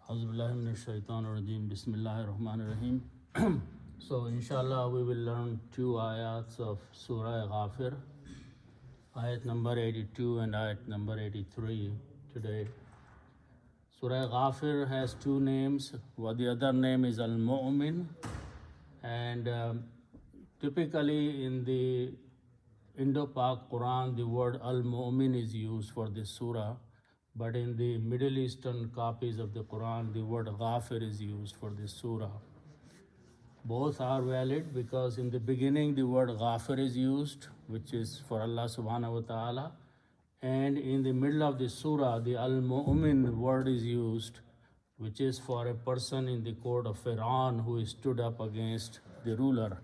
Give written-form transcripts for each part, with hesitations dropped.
Auzubillahiminash-shaytanir-rajeem. Bismillahir-rahmanir-rahim. So inshallah we will learn two ayats of Surah Ghafir, ayat number 82 and ayat number 83 today. Surah Ghafir has two names. The other name is Al-Mu'min, and typically in the Indo-Pak Quran the word Al-Mu'min is used for this surah, but in the Middle Eastern copies of the Quran the word Ghafir is used for this surah. Both are valid because in the beginning the word Ghafir is used, which is for Allah subhanahu wa ta'ala, and in the middle of the surah the Al-Mu'min word is used, which is for a person in the court of Pharaoh who stood up against the ruler.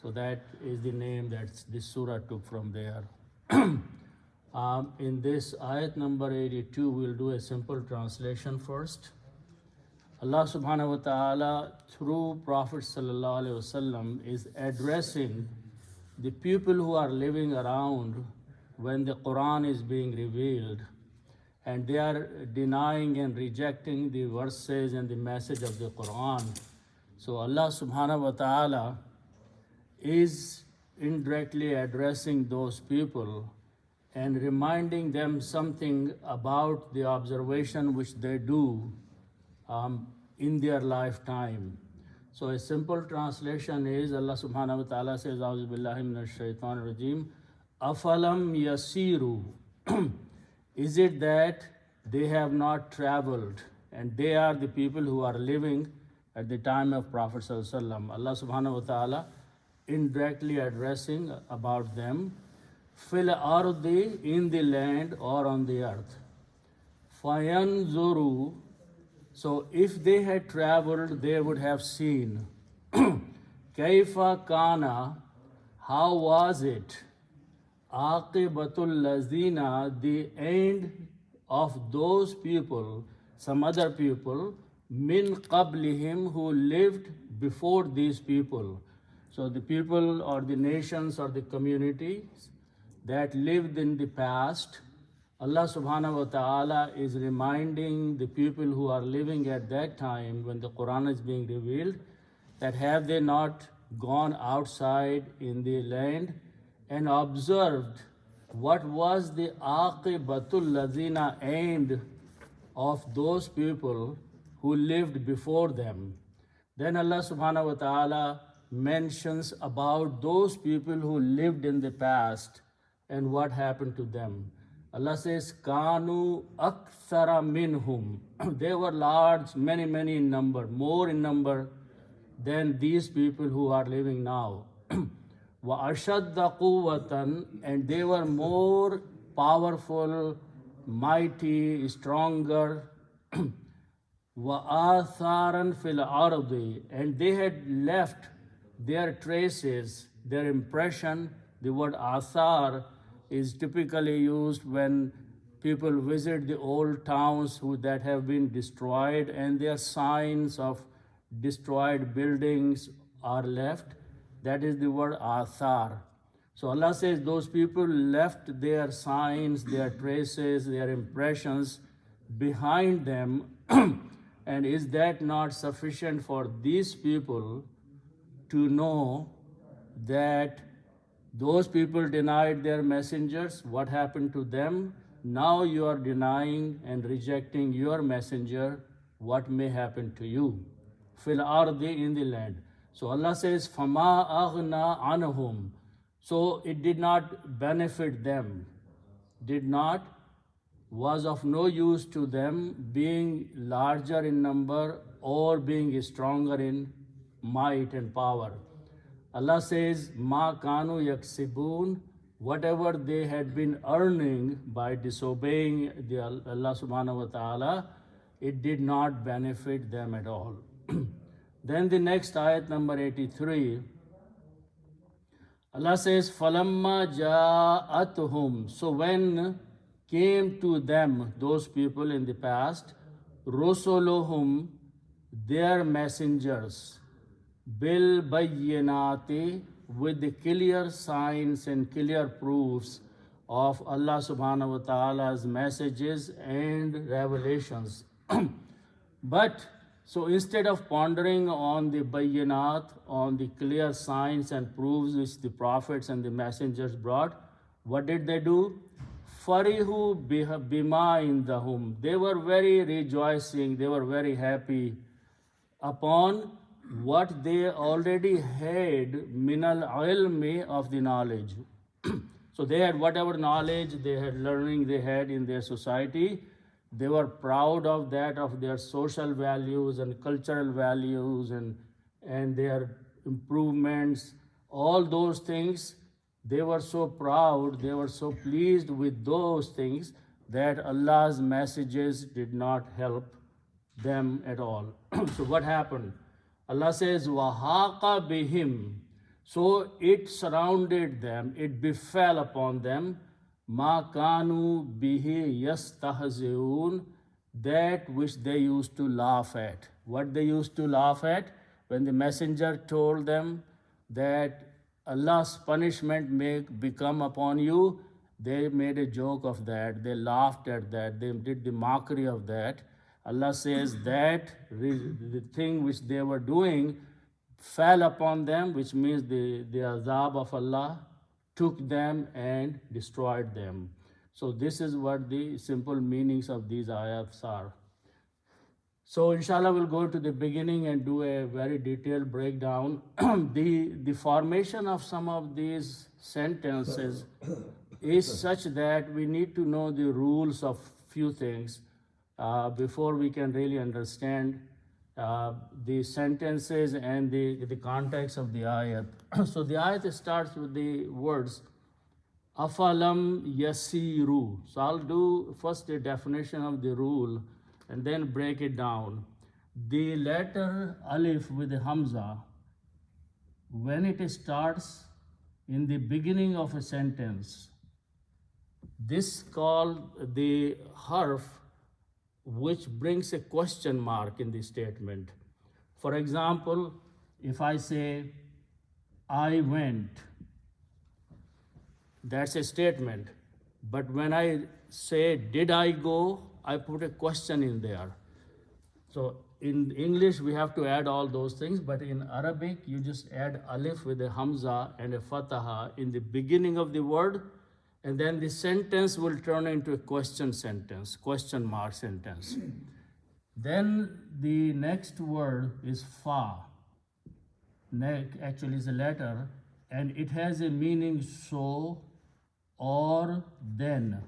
So that is the name that this surah took from there. In this ayat number 82 we'll do a simple translation first. Allah subhanahu wa ta'ala through Prophet sallallahu alaihi wasallam is addressing the people who are living around when the Quran is being revealed, and they are denying and rejecting the verses and the message of the Quran. So Allah subhanahu wa ta'ala is indirectly addressing those people and reminding them something about the observation which they do in their lifetime. So a simple translation is, Allah subhanahu wa ta'ala says, A'udhu billahi minash shaitanir rajeem, Afalam yasiru. Is it that they have not traveled? And they are the people who are living at the time of Prophet sallallahu alaihi wasallam. Allah subhanahu wa ta'ala indirectly addressing about them. Fil ardi, in the land or on the earth. Fayanzuru. So if they had traveled, they would have seen. Kaifa kana, how was it? Aqibatul lazina, the end of those people, some other people, min qablihim, who lived before these people. So the people or the nations or the communities that lived in the past, Allah subhanahu wa ta'ala is reminding the people who are living at that time when the Quran is being revealed, that have they not gone outside in the land and observed what was the aqibatul lazina, end of those people who lived before them. Then Allah subhanahu wa ta'ala mentions about those people who lived in the past and what happened to them. Allah says, Kanu akthara minhum. They were large, many in number, more in number than these people who are living now. Wa ashadda quwwatan, and they were more powerful, mighty, stronger. Wa atharan fil ardi, and they had left their traces, their impression. The word athar is typically used when people visit the old towns that have been destroyed and their signs of destroyed buildings are left. That is the word athar. So Allah says those people left their signs, their traces, their impressions behind them. And is that not sufficient for these people to know that those people denied their messengers? What happened to them? Now you are denying and rejecting your messenger. What may happen to you? Fil ardi, in the land. So Allah says, Fama aghna anhum. So it did not benefit them, was of no use to them, being larger in number or being stronger in might and power. Allah says, Ma kanu yaksibun, whatever they had been earning by disobeying Allah subhanahu wa ta'ala, it did not benefit them at all. Then the next ayat number 83, Allah says, Falamma ja'atuhum. So when came to them, those people in the past, rusuluhum, their messengers, bil bayyinati, with the clear signs and clear proofs of Allah subhanahu wa ta'ala's messages and revelations. But so instead of pondering on the bayyanat, on the clear signs and proofs which the prophets and the messengers brought, what did they do? Farihu bima indahum. They were very rejoicing, they were very happy upon what they already had minal ilmi of the knowledge. So they had whatever knowledge they had learning they had in their society. They were proud of that, of their social values and cultural values and their improvements, all those things. They were so proud, they were so pleased with those things that Allah's messages did not help them at all. So what happened? Allah says, Wahaqa bihim. So it surrounded them, it befell upon them, Ma kanu bihi yastahzi'un, that which they used to laugh at. What they used to laugh at? When the messenger told them that Allah's punishment may become upon you, they made a joke of that, they laughed at that, they did the mockery of that. Allah says that the thing which they were doing fell upon them, which means the azab of Allah took them and destroyed them. So this is what the simple meanings of these ayats are. So inshallah we'll go to the beginning and do a very detailed breakdown. The formation of some of these sentences is such that we need to know the rules of few things before we can really understand the sentences and the context of the ayat. So the ayat starts with the words afalam yasiru. So I'll do first the definition of the rule and then break it down. The letter alif with the hamza, when it starts in the beginning of a sentence, this called the harf which brings a question mark in the statement. For example, if I say, I went, that's a statement. But when I say, did I go, I put a question in there. So in English, we have to add all those things, but in Arabic, you just add alif with a hamza and a fataha in the beginning of the word, and then the sentence will turn into a question sentence, question mark sentence. Then the next word is fa. Actually is a letter, and it has a meaning so or then.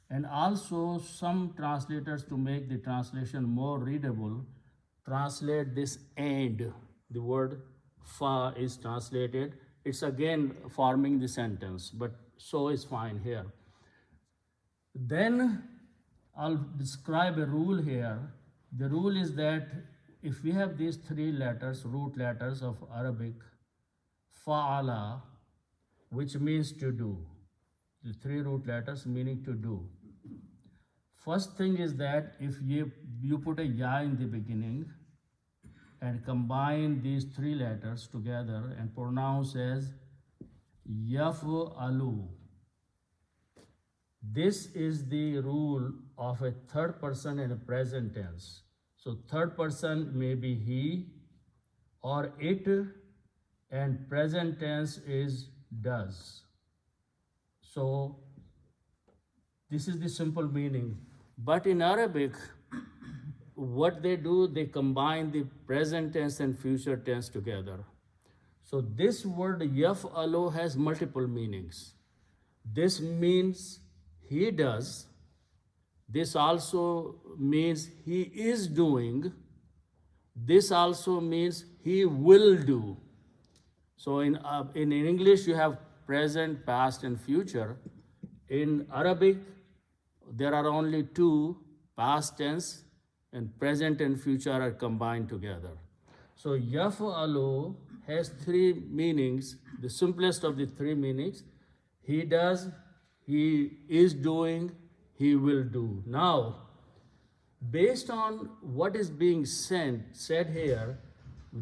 And also some translators, to make the translation more readable, translate this and. The word fa is translated. It's again forming the sentence, but so is fine here. Then I'll describe a rule here. The rule is that if we have these three letters, root letters of Arabic, fa'ala, which means to do. The three root letters meaning to do. First thing is that if you put a ya in the beginning and combine these three letters together and pronounce as yaf'alu. This is the rule of a third person in a present tense. So third person may be he or it, and present tense is does. So this is the simple meaning. But in Arabic, what they do, they combine the present tense and future tense together. So this word yaf'alu has multiple meanings. This means he does. This also means he is doing. This also means he will do. So in English, you have present, past, and future. In Arabic, there are only two, past tense and present and future are combined together. So yaf'alu has three meanings, the simplest of the three meanings. He does, he is doing, he will do. Now, based on what is being said here,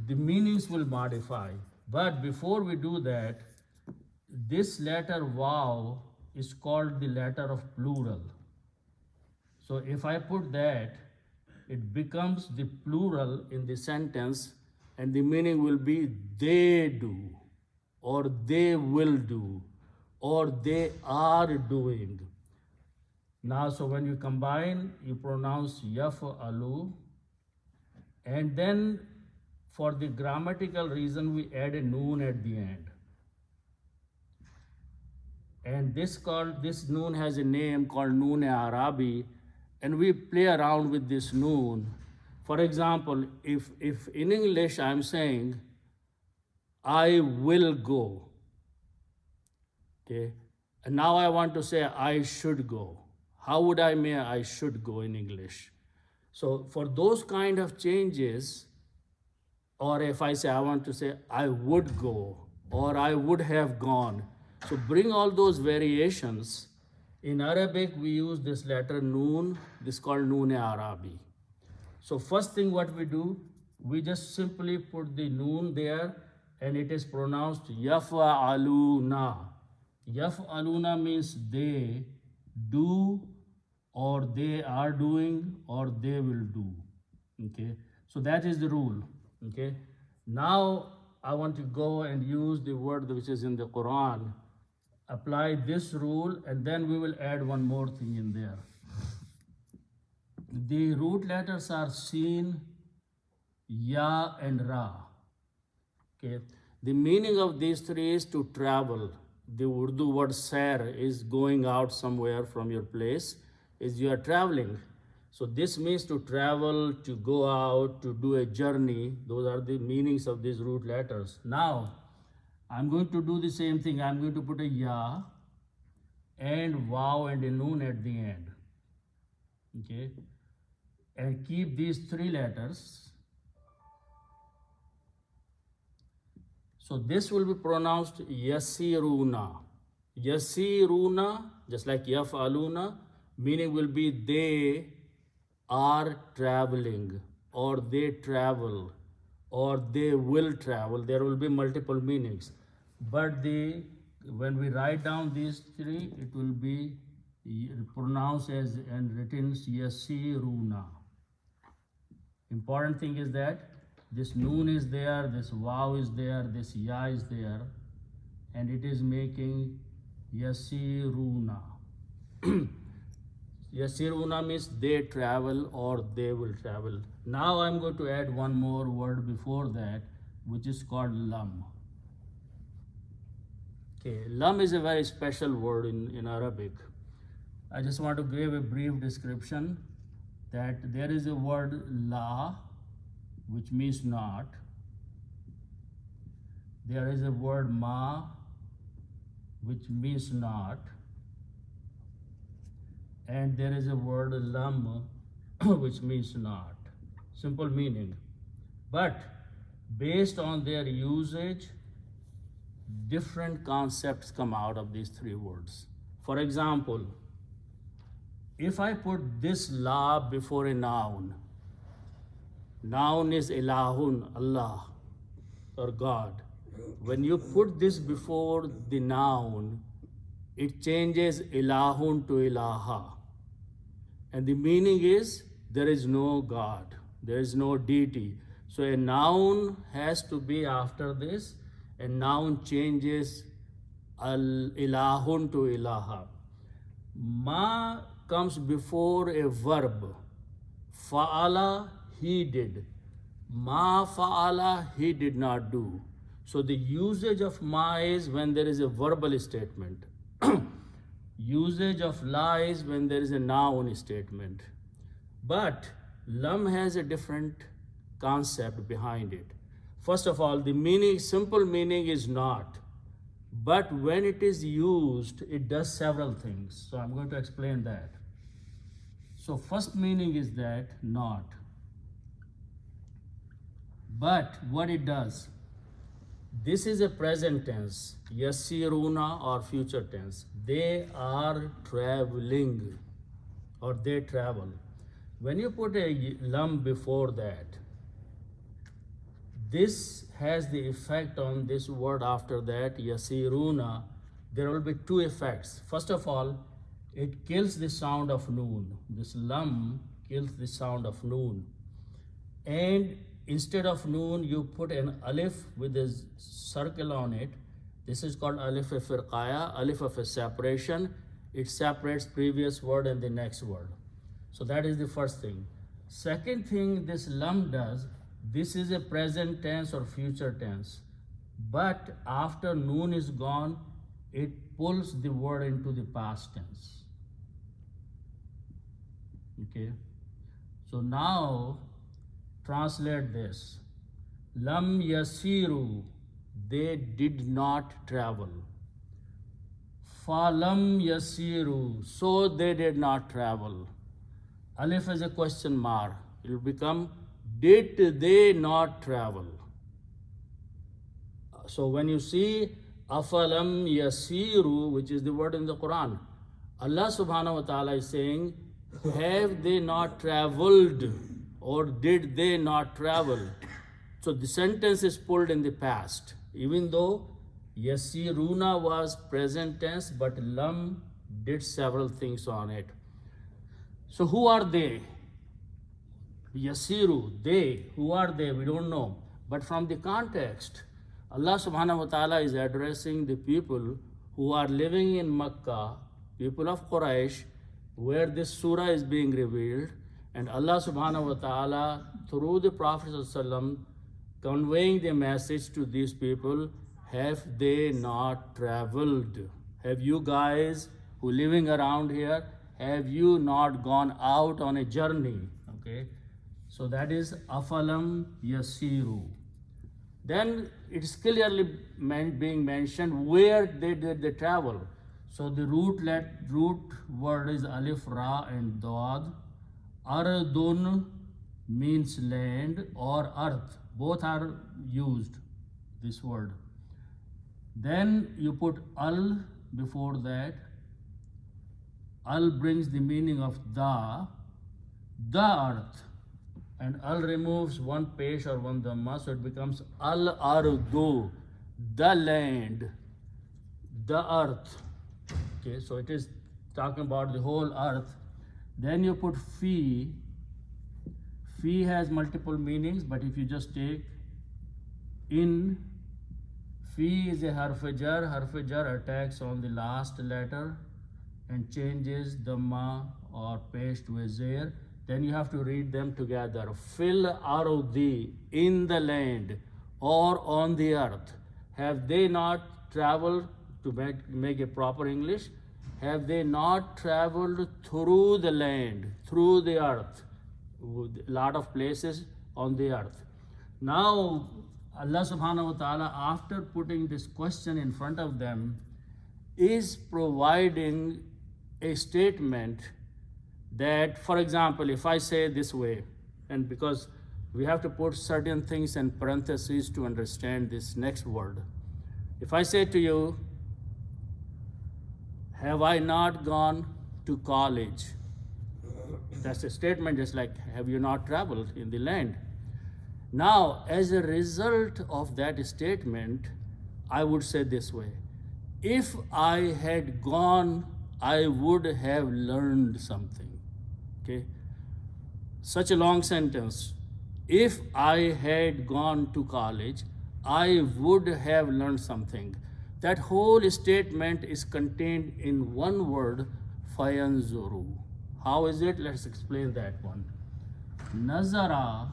the meanings will modify. But before we do that, this letter waw is called the letter of plural. So if I put that, it becomes the plural in the sentence, and the meaning will be they do, or they will do, or they are doing. Now, so when you combine, you pronounce yaf'alu, and then for the grammatical reason, we add a noon at the end. And this noon has a name called noon-e-arabi, and we play around with this noon. For example, if in English I'm saying, I will go, okay, and now I want to say I should go. How would I say I should go in English? So for those kind of changes, or if I say I want to say I would go, or I would have gone, so bring all those variations. In Arabic, we use this letter noon. This is called noon-e-arabi. So first thing what we do, we just simply put the noon there, and it is pronounced yaf'aluna. Yaf'aluna means they do, or they are doing, or they will do. Okay, so that is the rule. Okay, now I want to go and use the word which is in the Quran. Apply this rule, and then we will add one more thing in there. The root letters are Sin, Ya, and Ra. Okay. The meaning of these three is to travel. The Urdu word sair is going out somewhere from your place, is you are traveling. So this means to travel, to go out, to do a journey. Those are the meanings of these root letters. Now, I'm going to do the same thing. I'm going to put a ya and waw and a noon at the end. Okay? And keep these three letters. So this will be pronounced yasiruna. Yasiruna, just like yaf'aluna, meaning will be they are traveling, or they travel, or they will travel. There will be multiple meanings. But when we write down these three, it will be pronounced as and written yasiruna. Important thing is that this noon is there, this waw is there, this ya is there, and it is making yasiruna. Yasiruna means they travel, or they will travel. Now I'm going to add one more word before that, which is called lam. Okay, lam is a very special word in Arabic. I just want to give a brief description that there is a word la, which means not. There is a word ma, which means not. And there is a word lam, which means not. Simple meaning. But based on their usage, different concepts come out of these three words. For example, if I put this la before a noun is ilahun, Allah, or God. When you put this before the noun, it changes ilahun to ilaha. And the meaning is there is no God, there is no deity. So a noun has to be after this. A noun changes ilahun to ilaha. Ma comes before a verb. Fa'ala, he did. Ma fa'ala, he did not do. So the usage of ma is when there is a verbal statement. Usage of la is when there is a noun statement. But lam has a different concept behind it. First of all, the meaning, simple meaning is not. But when it is used, it does several things. So I'm going to explain that. So first meaning is that not. But what it does, this is a present tense, yasiruna, or future tense. They are traveling, or they travel. When you put a lam before that, this has the effect on this word after that, yasiruna. There will be two effects. First of all, it kills the sound of noon. This lam kills the sound of noon. And instead of noon, you put an alif with a circle on it. This is called alif firqaya, alif of a separation. It separates previous word and the next word. So that is the first thing. Second thing this lam does, this is a present tense or future tense. But after noon is gone, it pulls the word into the past tense. Okay. So now translate this. Lam yasiru, they did not travel. Falam yasiru, so they did not travel. Alif is a question mark. It will become, did they not travel? So when you see afalam yasiru, which is the word in the Quran, Allah subhanahu wa ta'ala is saying, have they not traveled, or did they not travel? So the sentence is pulled in the past, even though yasiruna was present tense, but lam did several things on it. So who are they? Yasiru, they. Who are they? We don't know. But from the context, Allah subhanahu wa ta'ala is addressing the people who are living in Makkah, people of Quraysh, where this surah is being revealed, and Allah subhanahu wa ta'ala, through the Prophet ﷺ, conveying the message to these people, have they not traveled? Have you guys who are living around here, have you not gone out on a journey? Okay, so that is afalam yasiru. Then it's clearly being mentioned where did they travel. So the root word is alif, ra, and dad. Ardun means land or earth. Both are used, this word. Then you put al before that. Al brings the meaning of the earth. And al removes one pesh or one dhamma, so it becomes al ardu, the land, the earth. Okay, so it is talking about the whole earth. Then you put fi. Fi has multiple meanings, but if you just take in, fi is a harf-jar. Harf-jar attacks on the last letter and changes dhamma or pesh to a zer. Then you have to read them together. Fil arudi, in the land or on the earth. Have they not traveled, to make a proper English, have they not traveled through the land, through the earth? A lot of places on the earth. Now, Allah subhanahu wa ta'ala, after putting this question in front of them, is providing a statement that, for example, if I say this way, and because we have to put certain things in parentheses to understand this next word. If I say to you, have I not gone to college? That's a statement, just like, have you not traveled in the land? Now, as a result of that statement, I would say this way. If I had gone, I would have learned something. Okay? Such a long sentence. If I had gone to college, I would have learned something. That whole statement is contained in one word, fayanzuru. How is it? Let's explain that one. Nazara,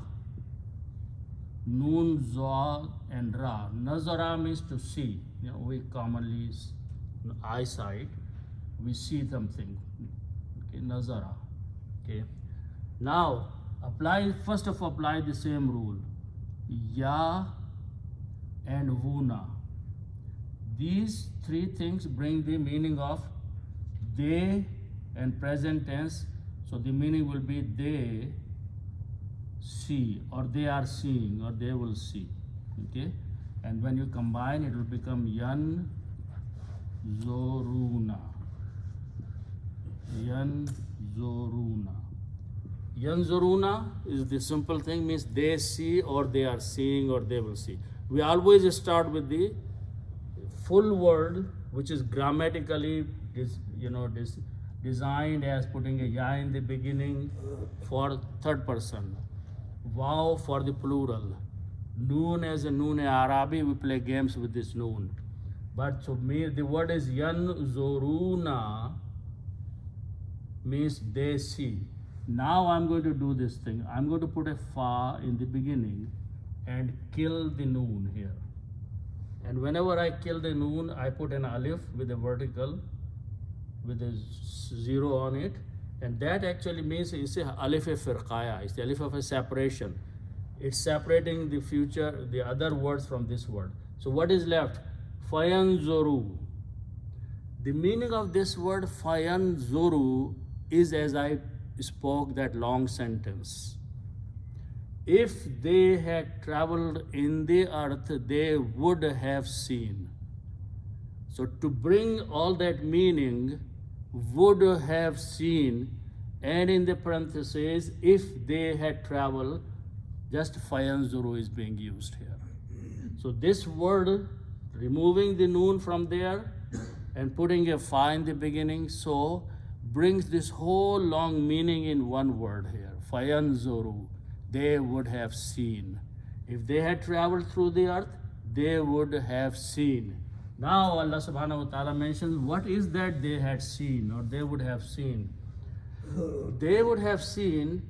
noon, za, and ra. Nazara means to see. You know, we commonly, eyesight, we see something. Okay, nazara. Okay. Now, first of all, apply the same rule. Ya and vuna. These three things bring the meaning of they and present tense. So the meaning will be they see, or they are seeing, or they will see. Okay? And when you combine, it will become yan zoruna. Yan zoruna. Yan zoruna is the simple thing, means they see, or they are seeing, or they will see. We always start with the full word, which is grammatically designed as putting a ya in the beginning for third person, waw for the plural, noon as a noon Arabi, we play games with this noon. But so the word is yanzuruna, means they see. Now I'm going to do this thing. I'm going to put a fa in the beginning and kill the noon here. And whenever I kill the noon, I put an alif with a vertical, with a zero on it. And that actually means it's a alif firqaya, it's the alif of a separation. It's separating the other words from this word. So what is left? Fayanzuru. The meaning of this word fayanzuru is as I spoke that long sentence. If they had traveled in the earth, they would have seen. So to bring all that meaning, would have seen, and in the parentheses, if they had traveled, just fayanzuru is being used here. So this word, removing the noon from there and putting a fa in the beginning, so brings this whole long meaning in one word here. Fayanzuru, they would have seen. If they had traveled through the earth, they would have seen. Now Allah subhanahu wa ta'ala mentions what is that they had seen or they would have seen. They would have seen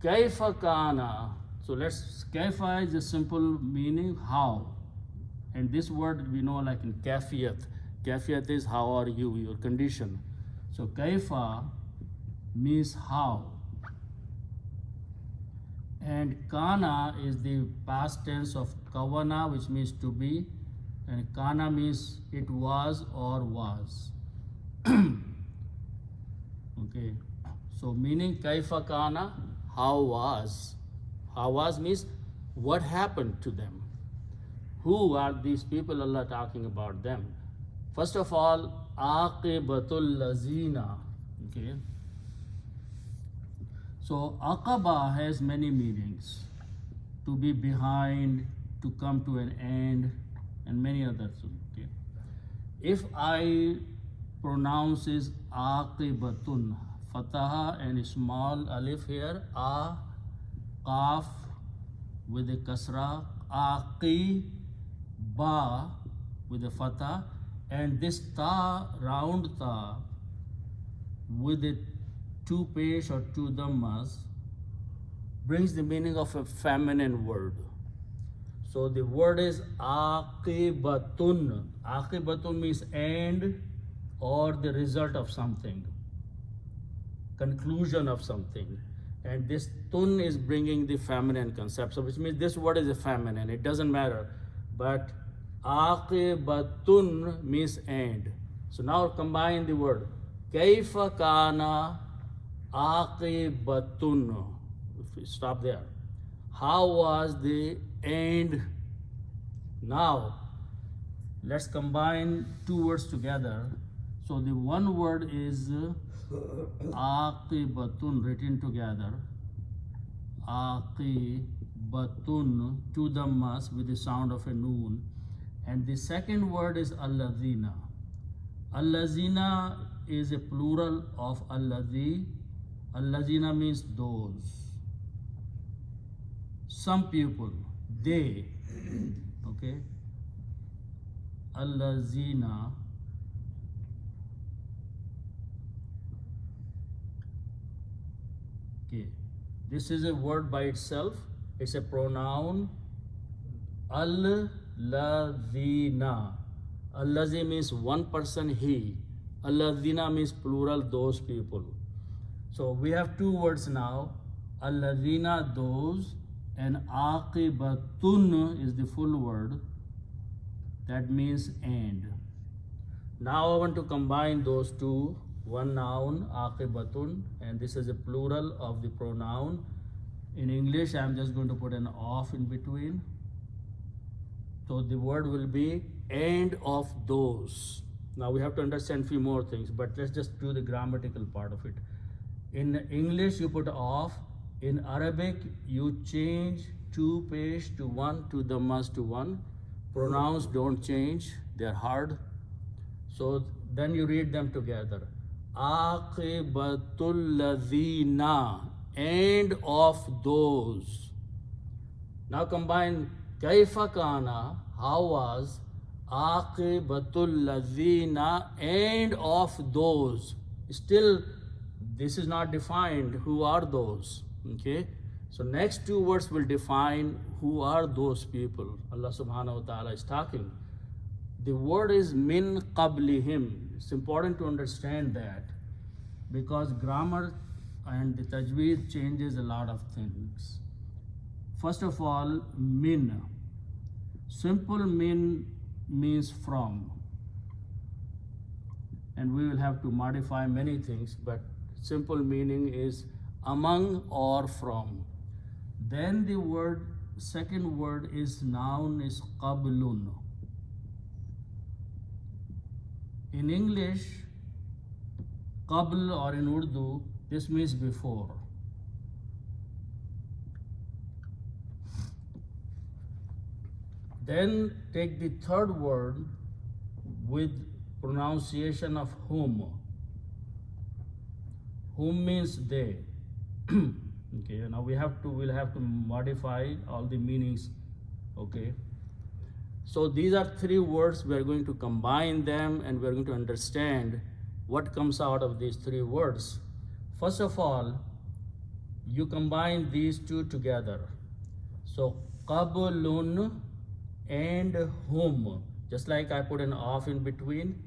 kaifa kana. So kaifa is a simple meaning, how. And this word we know like in kafiyat. Kafiyat is how are you, your condition. So kaifa means how. And kana is the past tense of kawana, which means to be. And kana means it was or was. Okay. So meaning kaifa kana, how was. How was means what happened to them. Who are these people Allah talking about them? First of all, aqibatul lazina. Okay. So aqaba has many meanings. To be behind, to come to an end, and many others. Okay. If I pronounce is aqibatun, fataha and small alif here, a, qaf with a kasra, aqi, ba with a fatah, and this ta, round ta, with a two pesh or two dhammas, brings the meaning of a feminine word. So the word is aqibatun. Aqibatun means end or the result of something, conclusion of something. And this tun is bringing the feminine concept. So which means this word is a feminine, it doesn't matter. But aqibatun means end. So now combine the word. Kaifa kana aqibatun. If we stop there. How was the end? Now, let's combine two words together. So the one word is aqibatun, written together. Aqibatun, two dhammas with the sound of a noon. And the second word is alladhina. Alladhina is a plural of alladhi. Alladhina means those. Some people, they. Okay. Alladhina. Okay. This is a word by itself. It's a pronoun. Alladhina. Alladhi means one person, he. Alladhina means plural, those people. So we have two words now. Alladhina, those, and aqibatun is the full word. That means end. Now I want to combine those two. One noun, aqibatun, and this is a plural of the pronoun. In English, I'm just going to put an off in between. So the word will be end of those. Now we have to understand a few more things, but let's just do the grammatical part of it. In English, you put off. In Arabic, you change two pesh to one, two dhammas to one. Pronouns don't change, they're hard. So then you read them together. aqibatul ladhina, end of those. Now combine kaifa kana, how was, aqibatul ladhina, end of those. Still, this is not defined. Who are those? Okay. So next two words will define who are those people. Allah subhanahu wa ta'ala is talking. The word is min qablihim. It's important to understand that because grammar and the tajweed changes a lot of things. First of all, min. Simple min means from. And we will have to modify many things, but simple meaning is among or from. Then the word, second word is noun is qablun. In English, qabl, or in Urdu, this means before. Then take the third word with pronunciation of whom. Whom means they. Okay, now we'll have to modify all the meanings. Okay. So these are three words. We are going to combine them and we are going to understand what comes out of these three words. First of all, you combine these two together. So qablun and whom, just like I put an off in between.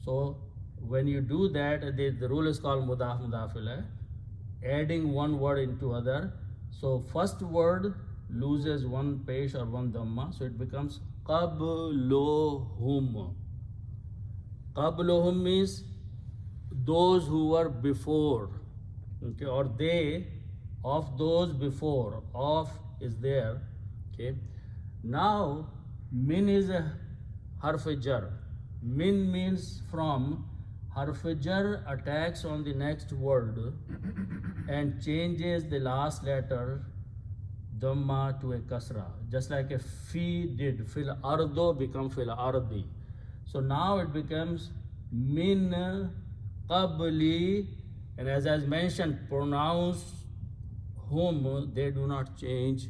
So when you do that, the rule is called mudaf mudaf ilayh, adding one word into other. So first word loses one pesh or one dhamma, so it becomes qablohum. Qablohum means those who were before, okay, or they of those before. Of is there, okay. Now min is a harf jar. Min means from. Harf jar attacks on the next word and changes the last letter dhamma to a kasra, just like a fi did. Fil ardo become fil ardi. So now it becomes min qabli, and as I mentioned, pronouns whom, they do not change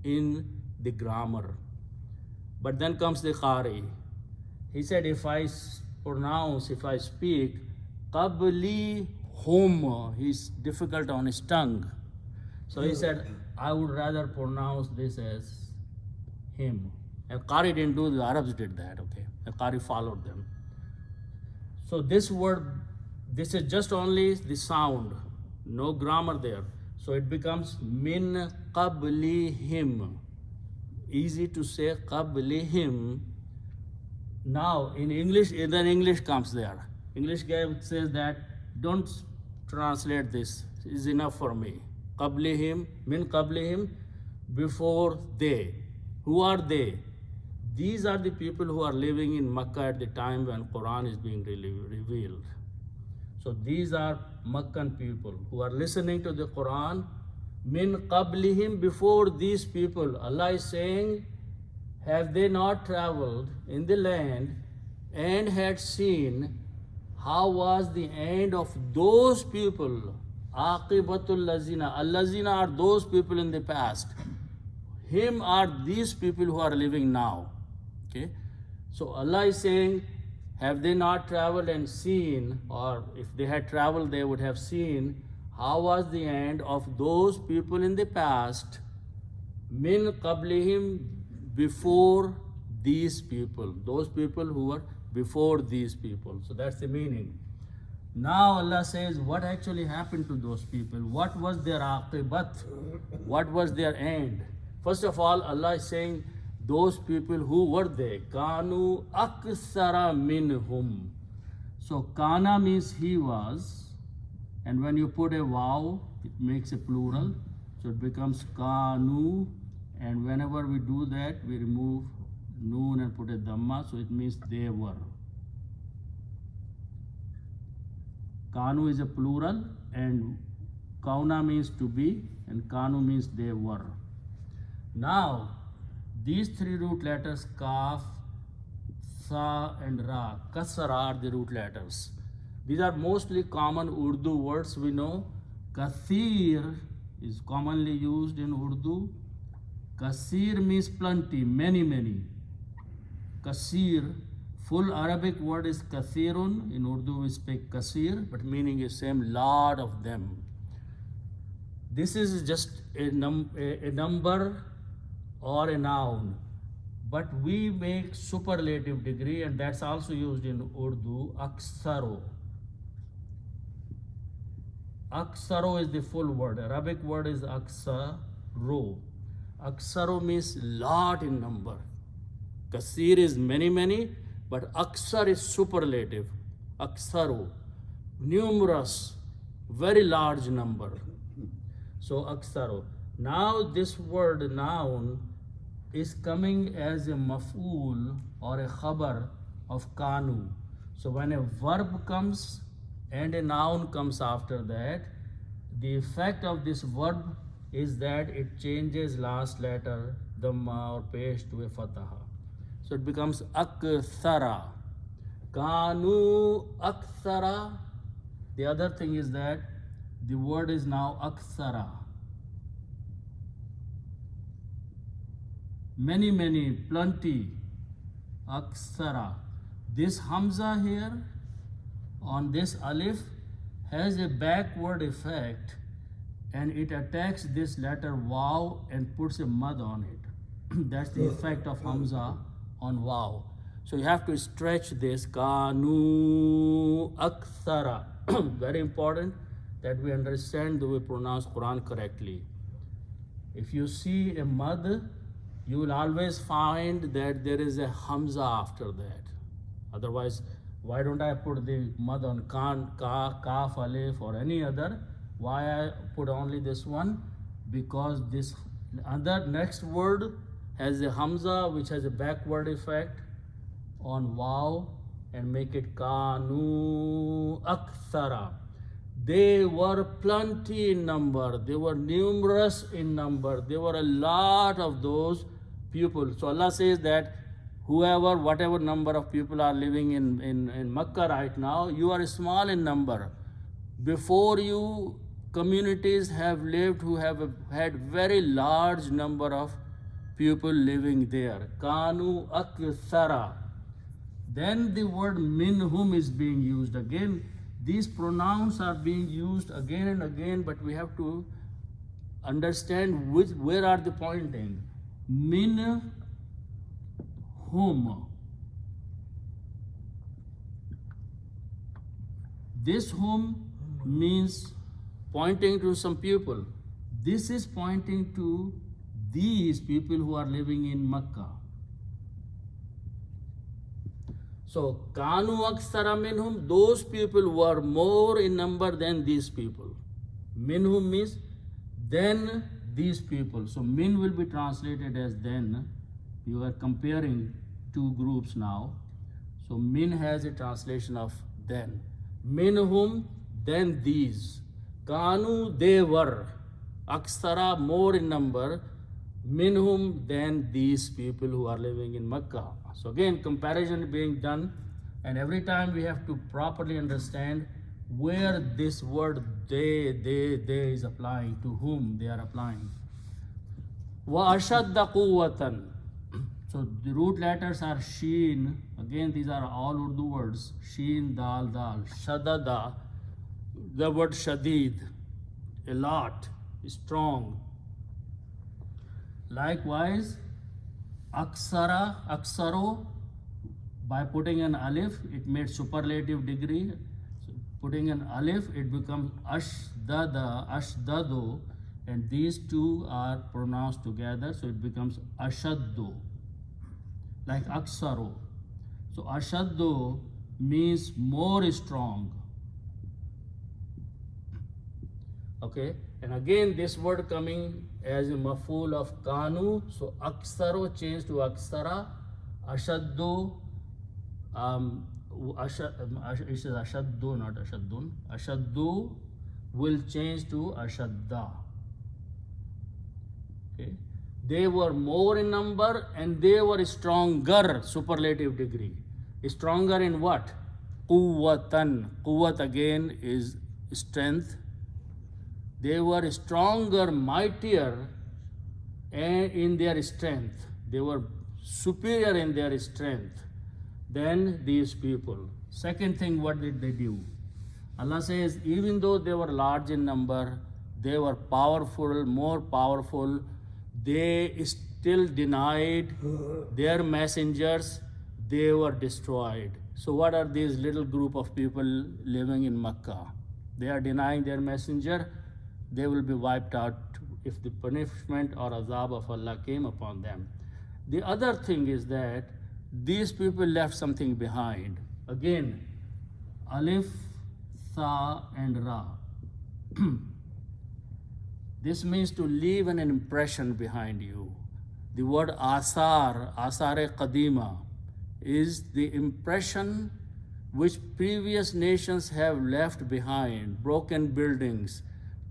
in the grammar. But then comes the qari. He said, if I speak qabli whom, he's difficult on his tongue. So he said, I would rather pronounce this as him. And qari didn't do, the Arabs did that, okay. And qari followed them. So this word, this is just only the sound, no grammar there. So it becomes min qablihim. Easy to say qablihim. Now in English, then English comes there. English guy says that don't translate this, is enough for me. Qablihim, min qablihim, before they. Who are they? These are the people who are living in Makkah at the time when Quran is being revealed. So these are Makkan people who are listening to the Quran. Min qablihim, before these people. Allah is saying, have they not traveled in the land and had seen how was the end of those people? Aqibatul lazina. Allazina are those people in the past. Him are these people who are living now. Okay. So Allah is saying, have they not traveled and seen, or if they had traveled, they would have seen how was the end of those people in the past. Min qablihim, before these people. Those people who were before these people. So that's the meaning. Now Allah says, what actually happened to those people? What was their aqibat? What was their end? First of all, Allah is saying, those people, who were they? Kanu aksara minhum. So kana means he was, and when you put a waw, it makes a plural, so it becomes kanu, and whenever we do that, we remove noon and put a dhamma, so it means they were. Kanu is a plural, and kauna means to be, and kanu means they were. Now, these three root letters, kaf, sa and ra, kasra, are the root letters. These are mostly common Urdu words we know. Kathir is commonly used in Urdu. Kasir means plenty, many. Kasir, full Arabic word is kathirun. In Urdu we speak kasir, but meaning is same, lot of them. This is just a number or a noun, but we make superlative degree, and that's also used in Urdu, aksaro. Aksaro is the full word. Arabic word is aksaro. Aksaro means lot in number. Kasir is many, but aksar is superlative. Aksaro, numerous, very large number. So aksaro. Now this word noun is coming as a maf'ul or a khabar of kanu. So when a verb comes and a noun comes after that, the effect of this verb is that it changes last letter, dhamma or pesh, to a fataha. So it becomes akthara. Kanu akthara. The other thing is that the word is now akthara. Many, plenty. Akthara. This hamza here on this alif has a backward effect, and it attacks this letter waw and puts a mud on it. That's the effect of hamza on waw. So you have to stretch this. Kanu akthara. Very important that we understand that we pronounce Quran correctly. If you see a mud, you will always find that there is a hamza after that. Otherwise, why don't I put the mud on kan, ka, kaf, alif or any other? Why I put only this one? Because this other next word has a hamza which has a backward effect on waw and make it kanu akthara. They were plenty in number. They were numerous in number. There were a lot of those people. So Allah says that whoever, whatever number of people are living in Makkah right now, you are small in number. Before you, communities have lived who have had very large number of people living there. Kanu akthara. Then the word minhum is being used again. These pronouns are being used again and again, but we have to understand where are they pointing. Min whom. This whom means pointing to some people. This is pointing to these people who are living in Makkah. So, Kanu Akthara Minhum, those people were more in number than these people. Minhum means then these people. So, min will be translated as then. You are comparing two groups now. So, min has a translation of then. Minhum, then these. Kanu, they were. Akthara, more in number. Minhum, then these people who are living in Makkah. So again, comparison being done, and every time we have to properly understand where this word they is applying, to whom they are applying. Wa ashadda quwwatan. So the root letters are sheen. Again, these are all Urdu words. Sheen, dal, dal. Shadada. The word shadid. A lot. Strong. Likewise, aksara, aksaro, by putting an alif, it made superlative degree. So putting an alif, it becomes ashdada, ashdado, and these two are pronounced together, so it becomes ashaddo, like aksaro. So ashaddo means more strong. Okay, and again this word coming as a maf'ul of kanu, so aksaro changed to aksara, ashaddu, it is ashaddu, not ashaddun. Ashaddu will change to ashadda. Okay, they were more in number and they were stronger, superlative degree. Stronger in what? quwwatan. Quwwat again is strength. They were stronger, mightier in their strength. They were superior in their strength than these people. Second thing, what did they do? Allah says, even though they were large in number, they were powerful, more powerful, they still denied their messengers, they were destroyed. So what are these little group of people living in Makkah? They are denying their messenger, they will be wiped out if the punishment or azab of Allah came upon them. The other thing is that these people left something behind. Again, alif, tha and ra. This means to leave an impression behind you. The word asar, asare qadima, is the impression which previous nations have left behind. Broken buildings,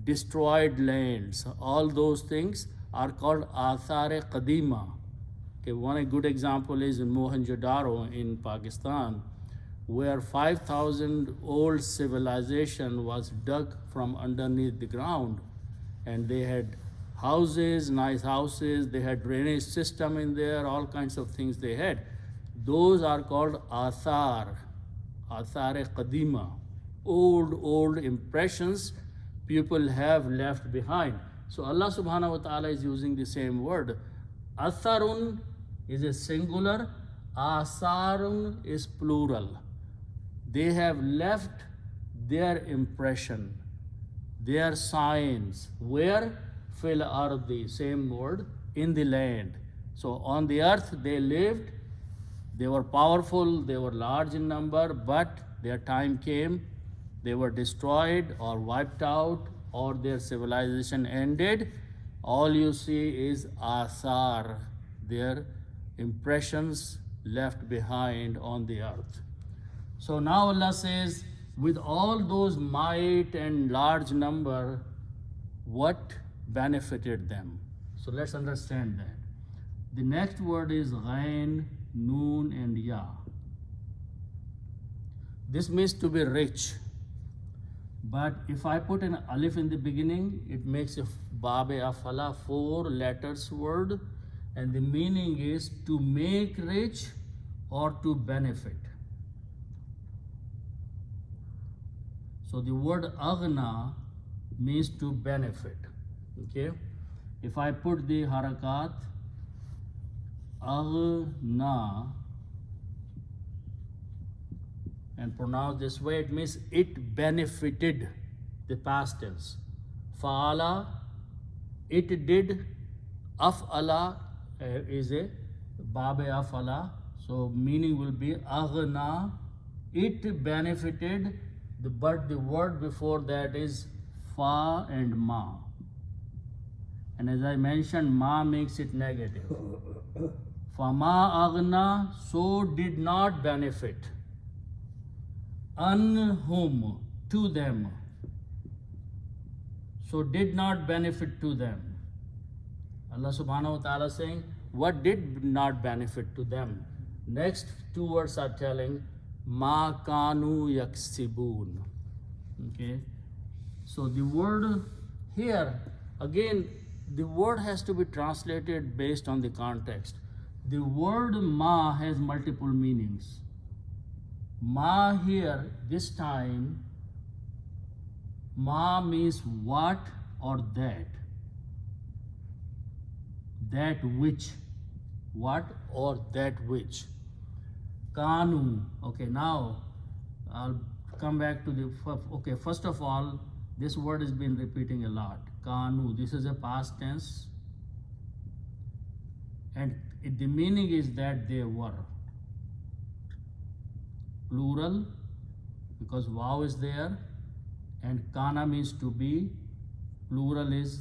destroyed lands, all those things are called asare qadima. Okay, one good example is in Mohenjo-daro in Pakistan, where 5,000 old civilization was dug from underneath the ground, and they had houses, nice houses, they had drainage system in there, all kinds of things they had. Those are called athar, athare qadima, old impressions people have left behind. So Allah subhanahu wa ta'ala is using the same word. Atharun is a singular, asarun is plural. They have left their impression, their signs. Where? Fil ardi, same word, in the land. So on the earth they lived, they were powerful, they were large in number, but their time came, they were destroyed or wiped out, or their civilization ended. All you see is asar, their impressions left behind on the earth. So now Allah says, with all those might and large number, what benefited them? So let's understand that. The next word is ghain, noon and ya. This means to be rich. But if I put an alif in the beginning, it makes a babe afala, 4 letters word, and the meaning is to make rich or to benefit. So the word aghna means to benefit. Okay? If I put the harakat aghna and pronounce this way, it means it benefited, the past tense. Fa'ala, it did. Af'ala is a babe af'ala, so meaning will be aghna, it benefited, but the word before that is fa and ma. And as I mentioned, ma makes it negative. Fama aghna, so did not benefit. Anhum, to them. So did not benefit to them. Allah subhanahu wa ta'ala saying, what did not benefit to them? Next 2 words are telling, ma kanu yaksibun. Okay? So the word here, again, the word has to be translated based on the context. The word ma has multiple meanings. Ma here, this time, ma means what or that. That which. What or that which. Kanu. Okay, now I'll come back to the, okay, first of all, this word has been repeating a lot. Kanu, this is a past tense. And the meaning is that they were. Plural, because wow is there, and kana means to be, plural is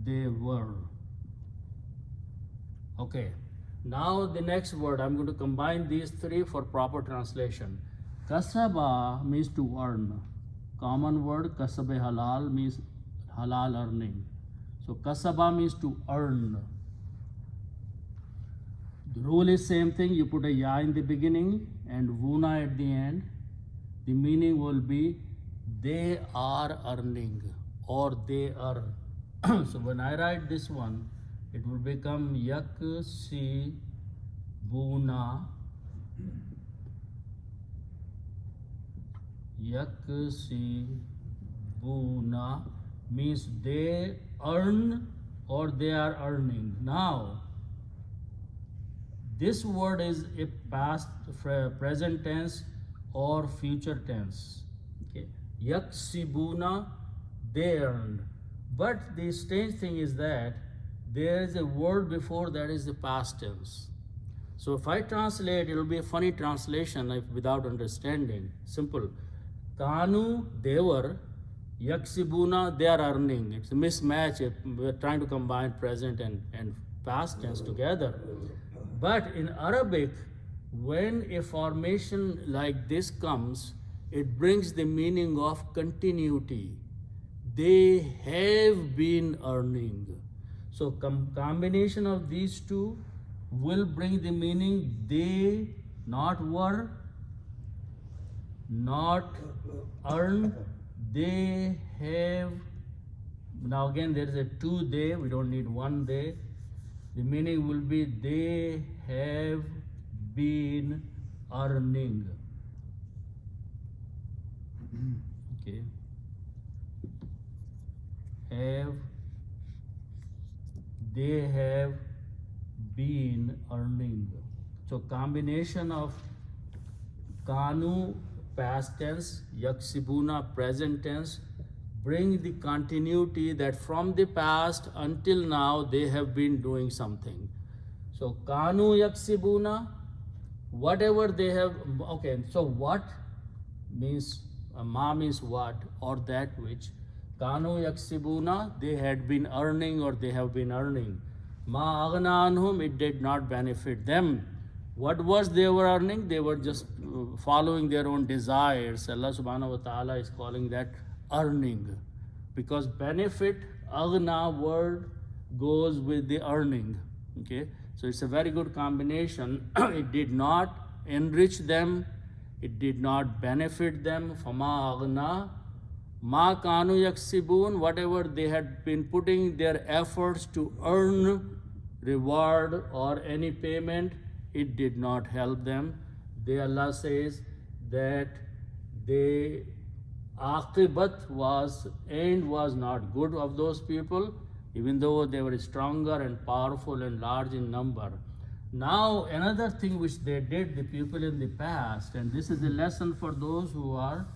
they were. Okay, now the next word, I'm going to combine these 3 for proper translation. Kasaba means to earn. Common word, kasabe halal means halal earning. So kasaba means to earn. The rule is same thing, you put a ya in the beginning and vuna at the end. the meaning will be they are earning or they are. So when I write this one, it will become yaksibuna. Yaksibuna means they earn or they are earning. Now, this word is a past, present tense or future tense. Okay. Yaksibuna, they earned. But the strange thing is that there is a word before that is the past tense. So if I translate, it will be a funny translation without understanding. Simple. Kanu, they were. Yaksibuna, they are earning. It's a mismatch. We're trying to combine present and past tense together. But in Arabic, when a formation like this comes, it brings the meaning of continuity. They have been earning. So combination of these two will bring the meaning they, not were, not earn, they have. Now again there is a two they, we don't need one they. The meaning will be they have been earning. Okay. They have been earning. So combination of kanu past tense, yaksibuna present tense, bring the continuity that from the past until now they have been doing something. So kanu yaksibuna, whatever they have. Okay, so what means ma means what or that which. Kanu yaksibuna, they had been earning or they have been earning. Ma aghna anhum, it did not benefit them. What was they were earning? They were just following their own desires. Allah subhanahu wa ta'ala is calling that earning. Because benefit, aghna word goes with the earning. Okay? So it's a very good combination. It did not enrich them. It did not benefit them. Fama aghna ma kanu yaksibun, whatever they had been putting their efforts to earn reward or any payment, it did not help them. Allah says that the aqibat was, end was not good of those people, even though they were stronger and powerful and large in number. Now another thing which they did, the people in the past, and this is a lesson for those who are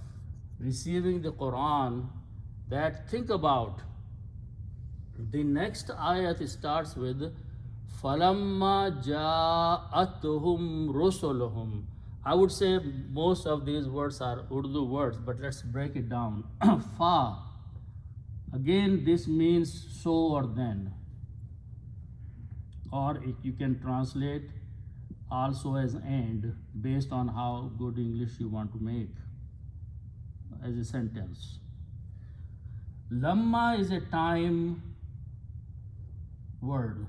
receiving the Quran, that think about the next ayat starts with falamma ja'atuhum rusuluhum. I would say most of these words are Urdu words, but let's break it down. Fa, again this means so or then, or you can translate also as and, based on how good English you want to make as a sentence. Lamma is a time word.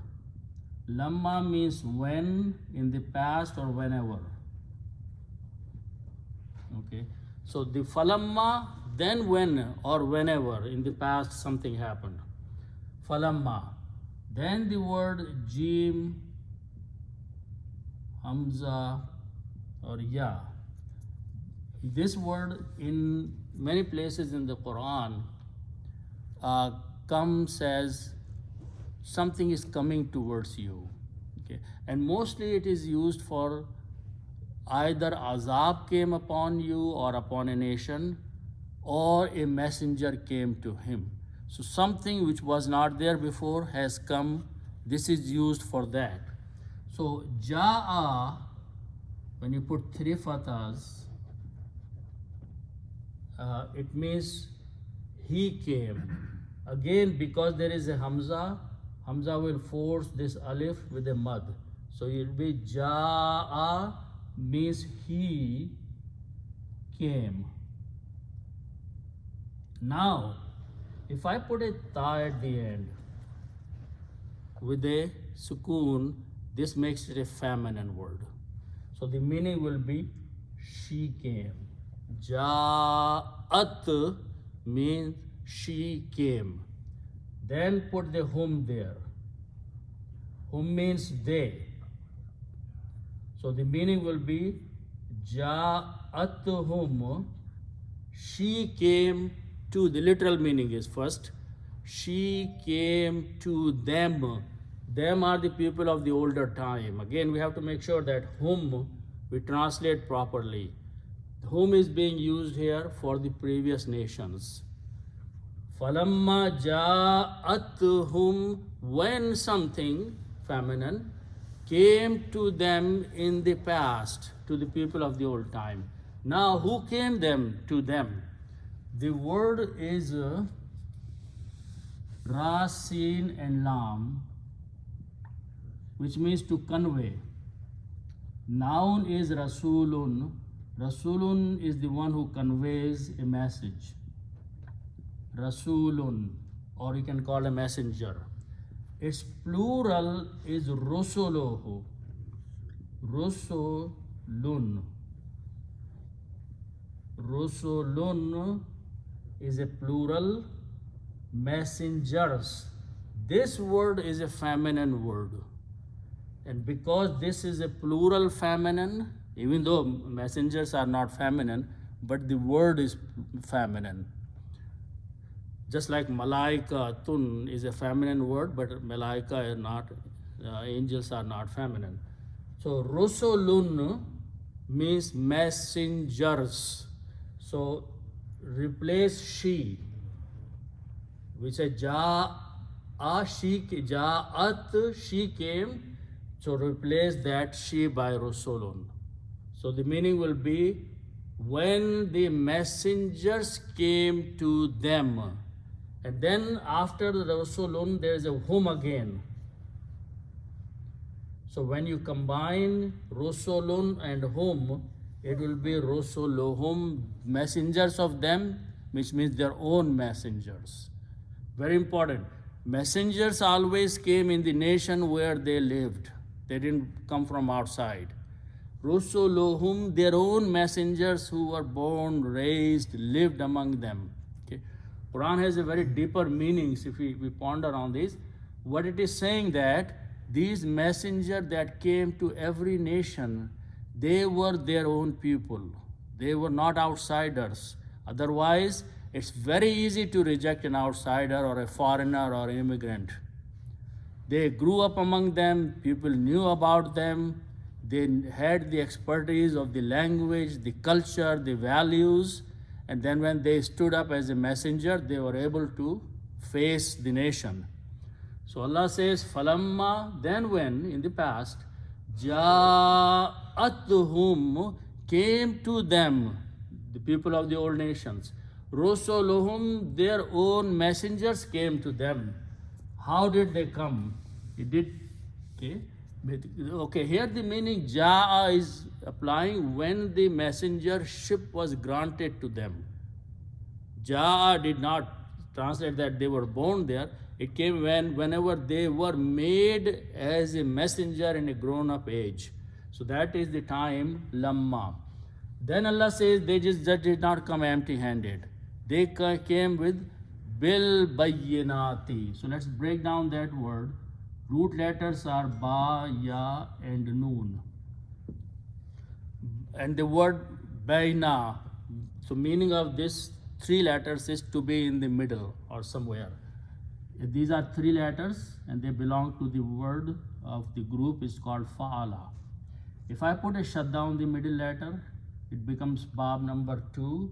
Lamma means when, in the past or whenever. Okay, so the falamma, then when or whenever in the past something happened. Falamma. Then the word jim, hamza or ya. This word in many places in the Quran comes as something is coming towards you. Okay, and mostly it is used for either azab came upon you or upon a nation, or a messenger came to him. So something which was not there before has come. This is used for that. So ja'a, when you put three fathas, it means he came. Again, because there is a hamza, hamza will force this alif with a mad. So it will be ja'a means he came. Now, if I put a ta at the end with a sukoon, this makes it a feminine word. So the meaning will be she came. Ja'at means she came. Then put the hum there. Hum means they. So the meaning will be Ja'atuhum, she came to, the literal meaning is first, she came to them. Them are the people of the older time. Again, we have to make sure that whom we translate properly. Whom is being used here for the previous nations. Falamma ja'atuhum, when something feminine came to them in the past, to the people of the old time. Now, who came them to them? The word is Ra, Sin and Lam, which means to convey. Noun is Rasulun. Rasulun is the one who conveys a message. Rasulun, or you can call a messenger. Its plural is Rusuluhu. Rusulun. Rusulun is a plural. Messengers. This word is a feminine word. And because this is a plural feminine, even though messengers are not feminine, but the word is feminine. Just like malaika tun is a feminine word, but malaika is not, angels are not feminine. So rusulun means messengers. So replace she. We say ja'at, she came. So replace that she by rusulun. So the meaning will be when the messengers came to them. And then after the rusulun, there is a hum again. So when you combine rusulun and hum, it will be rusuluhum, messengers of them, which means their own messengers. Very important. Messengers always came in the nation where they lived. They didn't come from outside. Rusuluhum, their own messengers who were born, raised, lived among them. Okay. Quran has a very deeper meanings if we ponder on this. What it is saying that these messengers that came to every nation, they were their own people. They were not outsiders. Otherwise, it's very easy to reject an outsider or a foreigner or an immigrant. They grew up among them, people knew about them, they had the expertise of the language, the culture, the values, and then when they stood up as a messenger, they were able to face the nation. So Allah says, Falamma, then when, in the past, Ja'atuhum, came to them, the people of the old nations. Rusuluhum, their own messengers came to them. How did they come? It did, okay, here the meaning Ja'a is applying when the messengership was granted to them. Ja'a did not translate that they were born there. It came whenever they were made as a messenger in a grown-up age. So that is the time, Lamma. Then Allah says they just did not come empty-handed. They came with bil bayyinati. So let's break down that word. Root letters are ba, ya, and noon. And the word bayna. So meaning of this three letters is to be in the middle or somewhere. These are three letters and they belong to the word of the group is called fa'ala. If I put a shadda on the middle letter, it becomes bab number 2,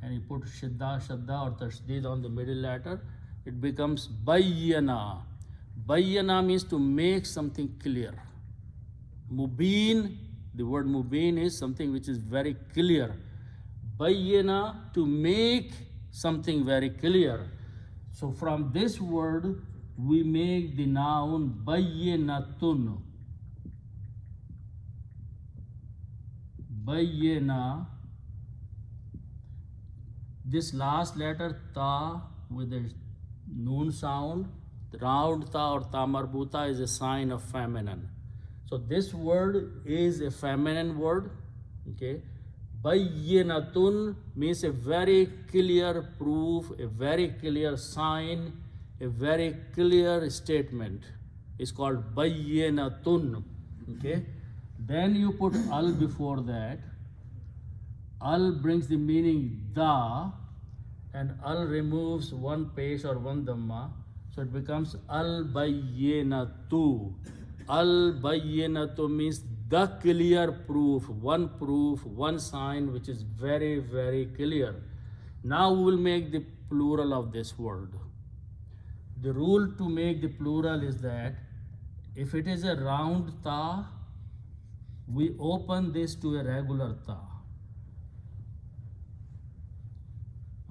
and you put shadda or tashdid on the middle letter, it becomes bayyana. Bayyana means to make something clear. Mubin, the word mubin is something which is very clear. Bayyana, to make something very clear. So from this word, we make the noun bayyinatun. Bayyina. This last letter ta with a noon sound, round ta or ta marbuta is a sign of feminine. So this word is a feminine word, okay? Bayyinatun means a very clear proof, a very clear sign, a very clear statement. It's called bayyinatun. Okay? Then you put al before that. Al brings the meaning the, and al removes one pesh or one dhamma, so it becomes al bayyinatu. Al bayyinatu means the clear proof, one sign which is very, very clear. Now we will make the plural of this word. The rule to make the plural is that if it is a round ta, we open this to a regular ta.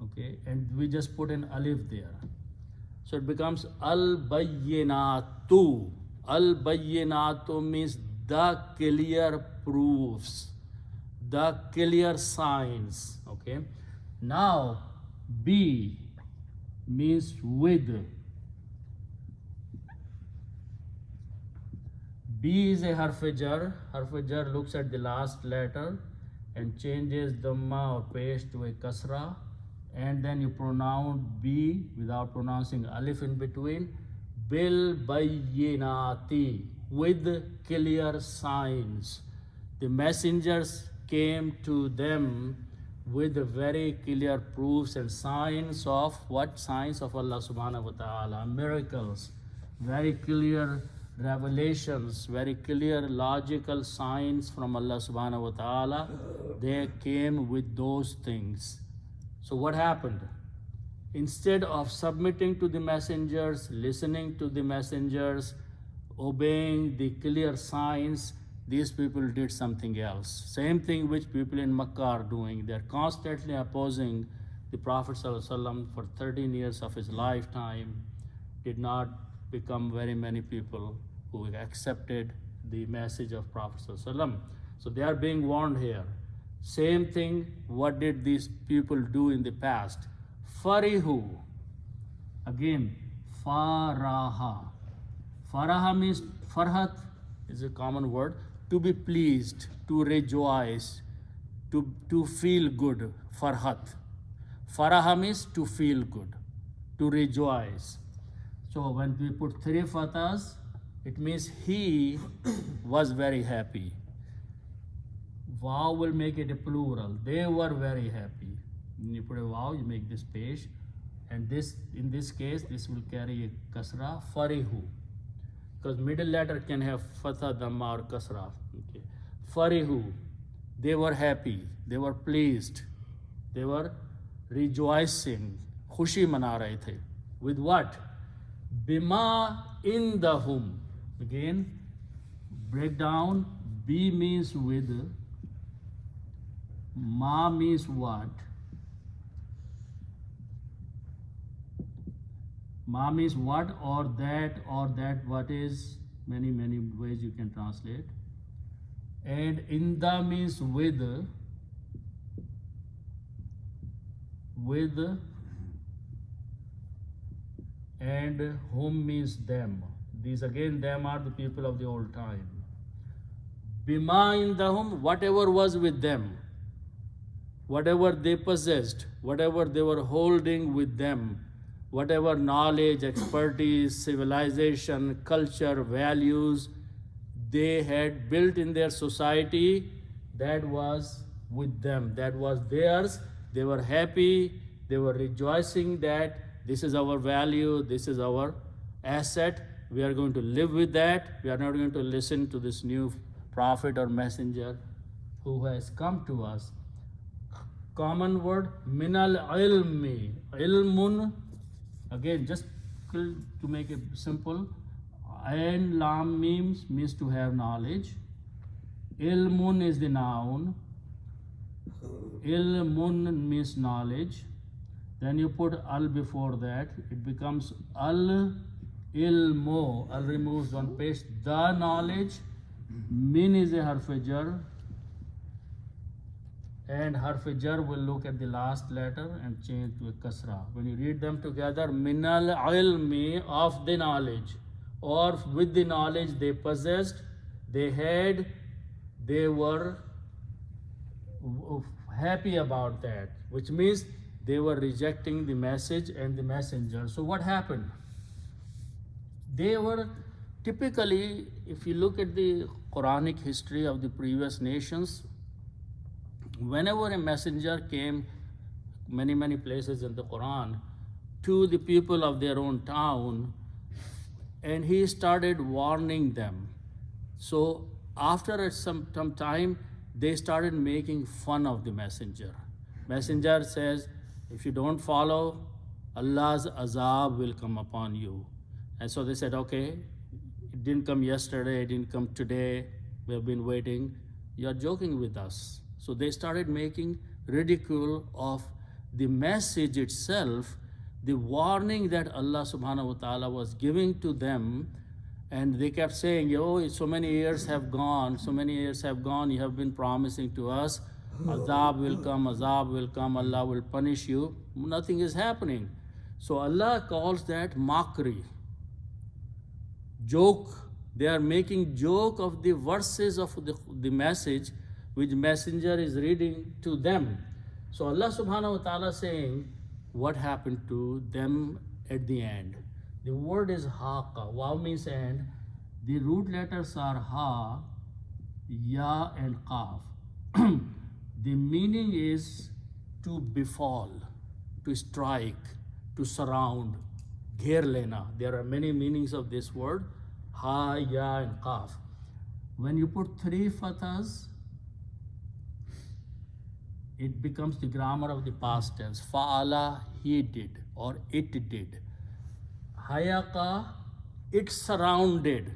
Okay, and we just put an alif there. So it becomes al-bayyinatu. Al-bayyinatu means the clear proofs, the clear signs. Okay. Now, B means with. B is a harf-jar. Harf-jar looks at the last letter and changes dhamma or pesh to a kasra, and then you pronounce B without pronouncing alif in between. Bil bayyinati, with clear signs. The messengers came to them with very clear proofs and signs of what? Signs of Allah subhanahu wa ta'ala, miracles, very clear revelations, very clear logical signs from Allah subhanahu wa ta'ala. They came with those things. So what happened? Instead of submitting to the messengers, listening to the messengers, obeying the clear signs, these people did something else. Same thing which people in Makkah are doing. They're constantly opposing the Prophet ﷺ for 13 years of his lifetime. Did not become very many people who accepted the message of Prophet ﷺ. So they are being warned here. Same thing, what did these people do in the past? Farihu. Again, faraha. Faraha means, farhat is a common word, to be pleased, to rejoice, to feel good. Farhat. Faraha means to feel good, to rejoice. So when we put three fathas, it means he was very happy. Wow will make it a plural. They were very happy. When you put a wow, you make this pesh, and this, in this case, this will carry a kasra, farihu, because middle letter can have fatha, dhamma, or kasra. Okay. Farihu, they were happy, they were pleased, they were rejoicing, khushi mana rahe the. With what? Bima indahum. Again, break down. B means with, ma means what? Ma means what, or that what is, many ways you can translate. And inda means with, and whom means them. These again, them are the people of the old time. Bima indahum, whatever was with them, whatever they possessed, whatever they were holding with them, whatever knowledge, expertise, civilization, culture, values they had built in their society, that was with them, that was theirs. They were happy, they were rejoicing that this is our value, this is our asset, we are going to live with that. We are not going to listen to this new prophet or messenger who has come to us. Common word, minal ilmi, ilmun. Again, just to make it simple, ayn lam means to have knowledge. Ilmun is the noun. Ilmun means knowledge. Then you put al before that, it becomes al ilmo. Al removes one page. The knowledge. Min is a harf-jar, and harf-jar will look at the last letter and change to a kasra. When you read them together, minal ilmi, of the knowledge, or with the knowledge they possessed, they had, they were happy about that, which means they were rejecting the message and the messenger. So what happened? They were typically, if you look at the Quranic history of the previous nations, whenever a messenger came, many places in the Quran, to the people of their own town, and he started warning them. So after some time, they started making fun of the messenger. Messenger says, if you don't follow, Allah's azab will come upon you. And so they said, okay, it didn't come yesterday, it didn't come today, we have been waiting, you're joking with us. So they started making ridicule of the message itself, the warning that Allah subhanahu wa ta'ala was giving to them. And they kept saying, oh, so many years have gone, you have been promising to us, azab will come, Allah will punish you. Nothing is happening. So Allah calls that mockery, joke. They are making joke of the verses of the message which messenger is reading to them. So Allah subhanahu wa ta'ala saying what happened to them at the end. The word is haqa. Waw means end. The root letters are ha, ya and qaf. The meaning is to befall, to strike, to surround, gher lena. There are many meanings of this word, ha, ya and qaf. When you put 3 fathas, it becomes the grammar of the past tense. Fa'ala, he did, or it did. Hayaqa, it surrounded.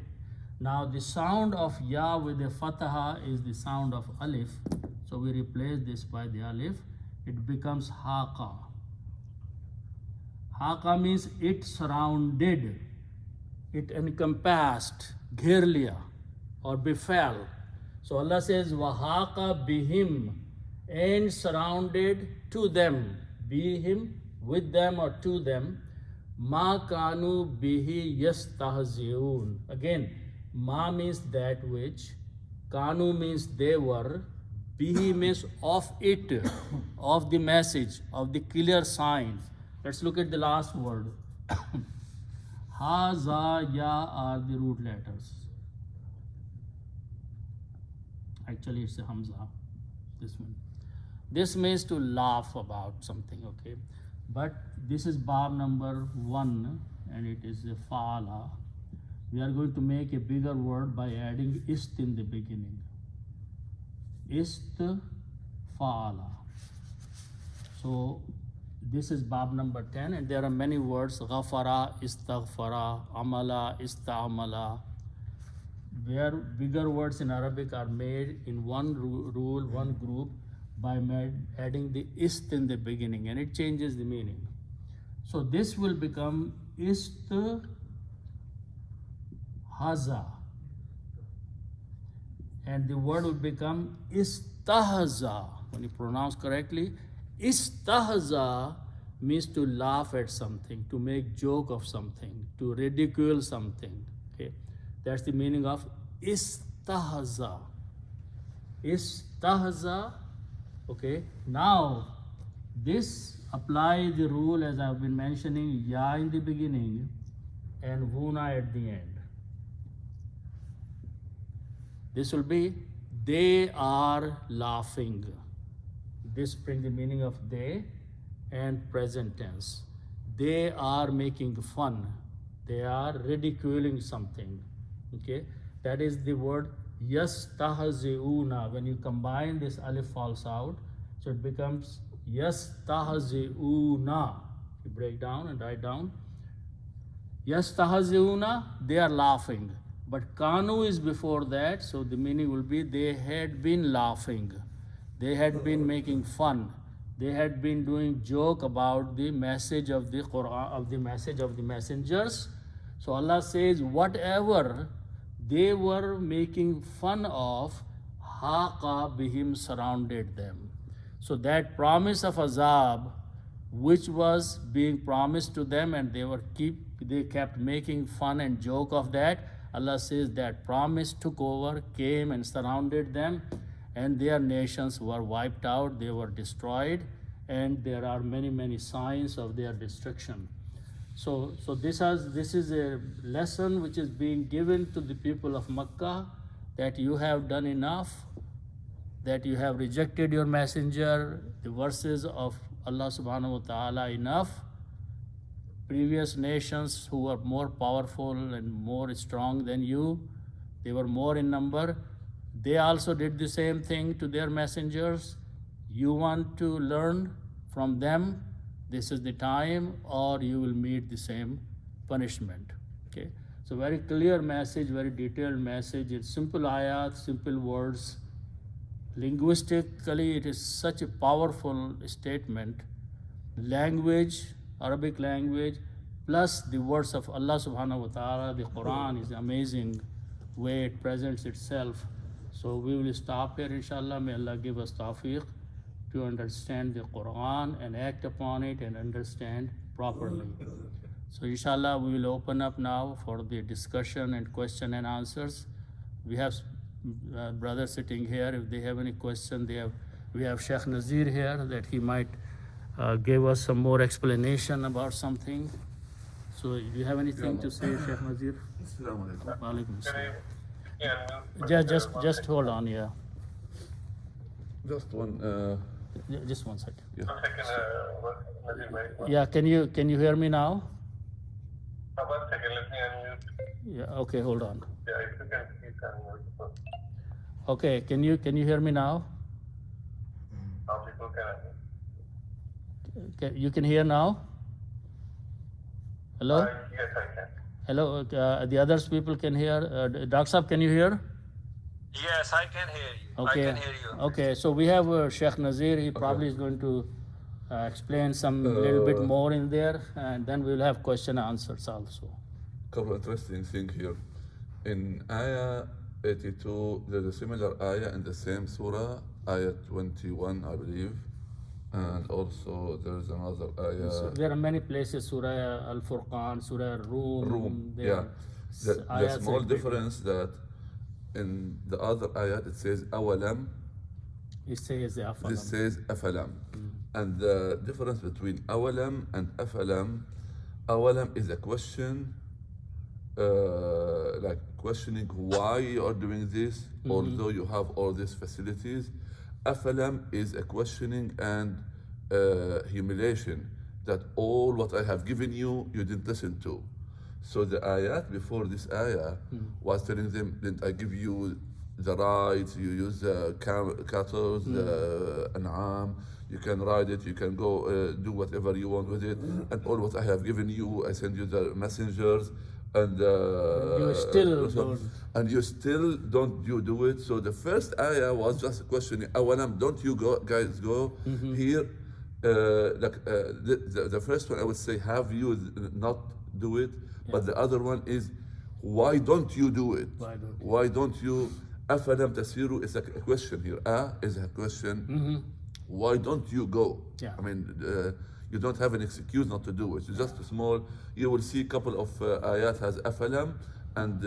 Now the sound of ya with the fataha is the sound of alif. So we replace this by the alif. It becomes haqa. Haqa means it surrounded, it encompassed, ghirliya, or befell. So Allah says, wahaqa bihim, and surrounded to them, bihim, with them or to them, ma kanu bihi yastahzi'un. Again, ma means that which, kanu means they were, bihi means of it, of the message, of the clear signs. Let's look at the last word. Ha, za, ya are the root letters. Actually, it's a hamza, this one. This means to laugh about something, okay? But this is bab number 1, and it is a fa'ala. We are going to make a bigger word by adding ist in the beginning. Ist fa'ala. So this is bab number 10, and there are many words, ghafara, istaghfara, amala, ista'amala, where bigger words in Arabic are made in one rule, one group, by adding the ist in the beginning, and it changes the meaning. So this will become isthaza. And the word will become istahza. When you pronounce correctly, istahza means to laugh at something, to make joke of something, to ridicule something. Okay, that's the meaning of istahza. Istahza. Okay, now this apply the rule as I've been mentioning, ya in the beginning and vuna at the end. This will be they are laughing. This brings the meaning of they and present tense. They are making fun. They are ridiculing something. Okay, that is the word yastahzi'una. When you combine this alif falls out, so it becomes yastahzi'una. You break down and write down. Yastahzi'una, they are laughing. But kanu is before that, so the meaning will be they had been laughing. They had been making fun. They had been doing joke about the message of the Quran, of the message of the messengers. So Allah says, whatever they were making fun of, haqa bihim, surrounded them. So that promise of azab, which was being promised to them, and they kept making fun and joke of that, Allah says that promise took over, came and surrounded them, and their nations were wiped out, they were destroyed, and there are many, many signs of their destruction. So this is a lesson which is being given to the people of Makkah, that you have done enough, that you have rejected your messenger, the verses of Allah subhanahu wa ta'ala enough. Previous nations who were more powerful and more strong than you, they were more in number, they also did the same thing to their messengers. You want to learn from them, this is the time, or you will meet the same punishment. Okay, so very clear message, very detailed message. It's simple ayat, simple words. Linguistically, it is such a powerful statement. Language, Arabic language, plus the words of Allah subhanahu wa ta'ala, the Quran is amazing way it presents itself. So we will stop here, inshallah. May Allah give us tawfiq to understand the Quran and act upon it and understand properly. So inshallah, we will open up now for the discussion and question and answers. We have brothers sitting here. If they have any question, we have Sheikh Nazir here, that he might give us some more explanation about something. So do you have anything to say, Sheikh Nazir? Assalamu alaikum. Wa alaikum assalam. Just hold on, yeah. Just one. Just 1 second. Yeah. Yeah, can you hear me now? 1 second, let me unmute. Yeah, okay, hold on. Yeah, if you can please unmute. Okay, can you hear me now? Now people can unmute. You can hear now? Hello? Yes, I can. Hello, the others people can hear. Dr. Saab, can you hear? Yes, I can hear you. Okay. I can hear you. Okay, so we have Sheikh Nazir. He probably is going to explain some little bit more in there, and then we'll have question and answers also. Couple interesting thing here. In Ayah 82, there's a similar Ayah in the same Surah, Ayah 21, I believe. And also there's another Ayah. So there are many places, Surah Al-Furqan, Surah Al-Rum. Rum, there yeah. are The ayats small like difference that in the other ayat it says awalam, it says the Afalam. this says afalam. And the difference between awalam and awalam is a question, like questioning why you are doing this, although you have all these facilities. Afalam is a questioning and humiliation, that all what I have given you, you didn't listen to. So the ayat before this ayah was telling them, didn't I give you the rights, you use the cattle, the an'am, you can ride it, you can go do whatever you want with it, and all what I have given you, I send you the messengers, and You still don't. and you still don't you do it. So the first ayah was just questioning, awalam, don't you guys go here? The first one I would say, have you not do it? But the other one is, why don't you do it? Why don't you? Afalam tasiru is a question here. Is a question. Why don't you go? Yeah. I mean, you don't have an excuse not to do it. It's just a small. You will see a couple of ayat has afalam, and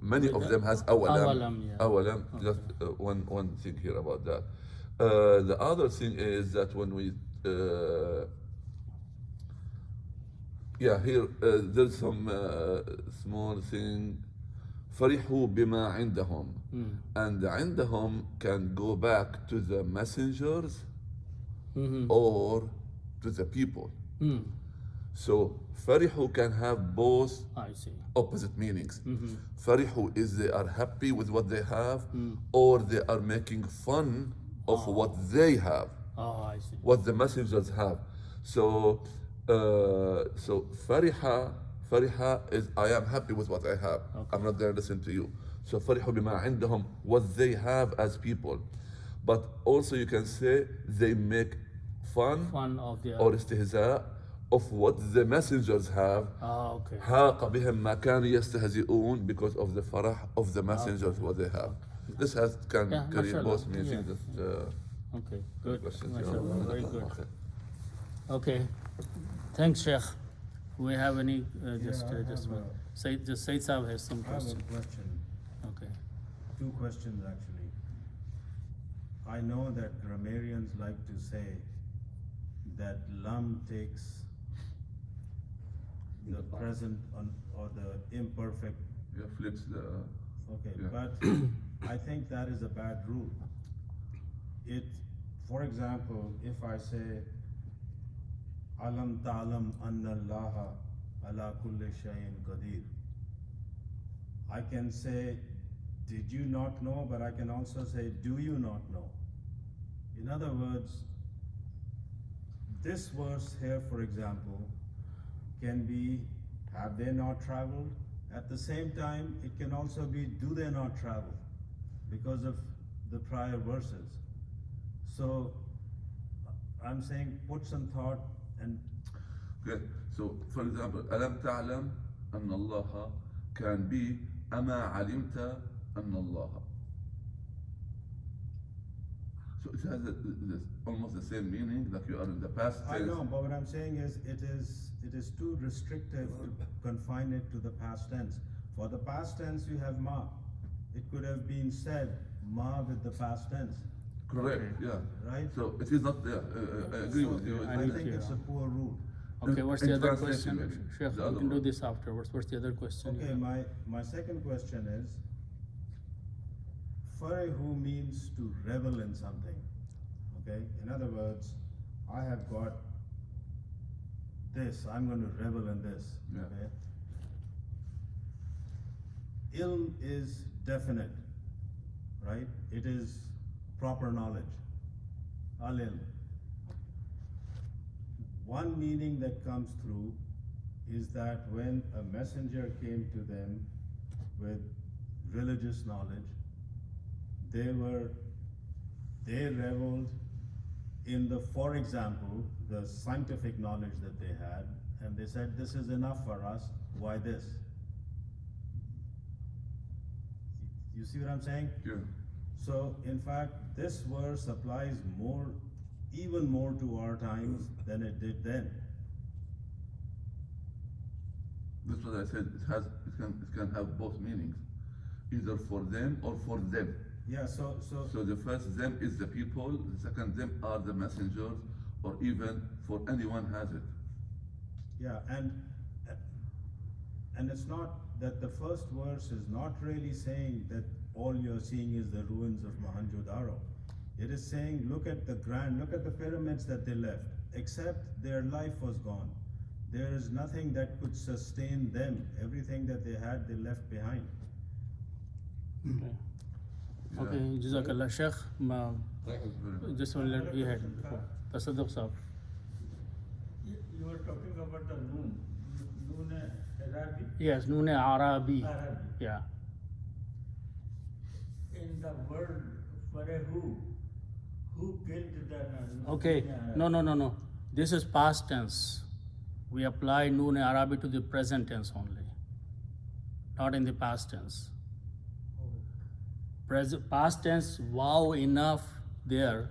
many of them has awalam. Awalam, yeah. Awalam. Just one thing here about that. The other thing is that when we here there's some small thing. فرحوا بما عندهم, and عندهم can go back to the messengers or to the people. So فرحوا can have both I see. opposite meanings. فرحوا is they are happy with what they have, or they are making fun of what they have, Oh, I see. what the messengers have. So fariha is I am happy with what I have. I'm not going to listen to you. So farihu bima عندهم, what they have as people. But also you can say they make fun of the or istihza of what the messengers have. okay. حاق بهم ما كانوا يستهزئون, because of the farah of the messengers what they have. This can carry mashallah. both meanings. Yeah. Just, Okay, good. questions, Mashallah, very good. Okay. Okay, thanks, Sheikh. We have any just one. Said Saab has some I have a question. question. Okay. Two questions actually. I know that grammarians like to say that lam takes the present or the imperfect. Yeah, flips the. Okay, Yeah. but I think that is a bad rule. For example, if I say, Alam ta'lam anna Allaha ala kulli shayin qadir, I can say, did you not know? But I can also say, do you not know? In other words, this verse here, for example, can be, have they not traveled? At the same time, it can also be, do they not travel? Because of the prior verses. So, I'm saying, put some thought and. Okay, so for example, ألم تعلم أن الله can be أما علمت أن الله. So it has almost the same meaning, like you are in the past tense. I know, but what I'm saying is, it is too restrictive to confine it to the past tense. For the past tense, you have ma. It could have been said ma with the past tense. Correct, Okay. yeah. Right? So it is not, I agree with you. I I need think to- it's a poor rule. Okay, what's the In other translation, question? maybe. Sheikh, The we other can do one. this afterwards. What's the other question? Okay, my second question is, farihu means to revel in something. Okay? In other words, I have got this, I'm going to revel in this. Yeah. Okay? Ilm is definite, right? It is proper knowledge. Al-ilm. One meaning that comes through is that when a messenger came to them with religious knowledge, they reveled in the, for example, the scientific knowledge that they had, and they said, this is enough for us, why this? You see what I'm saying? Yeah. So, in fact, this verse applies even more to our times than it did then. That's what I said. It can have both meanings, either for them or for them. Yeah, so So the first them is the people, the second them are the messengers, or even for anyone has it. yeah, and it's not that the first verse is not really saying that all you're seeing is the ruins of Mohenjo-daro. It is saying, look at the pyramids that they left, except their life was gone. There is nothing that could sustain them. Everything that they had, they left behind. Okay. Yeah. Okay, Jazakallah. Sheikh, just one let you had. Tasadduq Sahab. You were talking about the noon Arabic. Yes, Noon Arabi. Arabic. Yeah. In the word farahu, who killed the nun? Okay. No. This is past tense. We apply Noon Arabi to the present tense only, not in the past tense. Past tense, wow, enough there,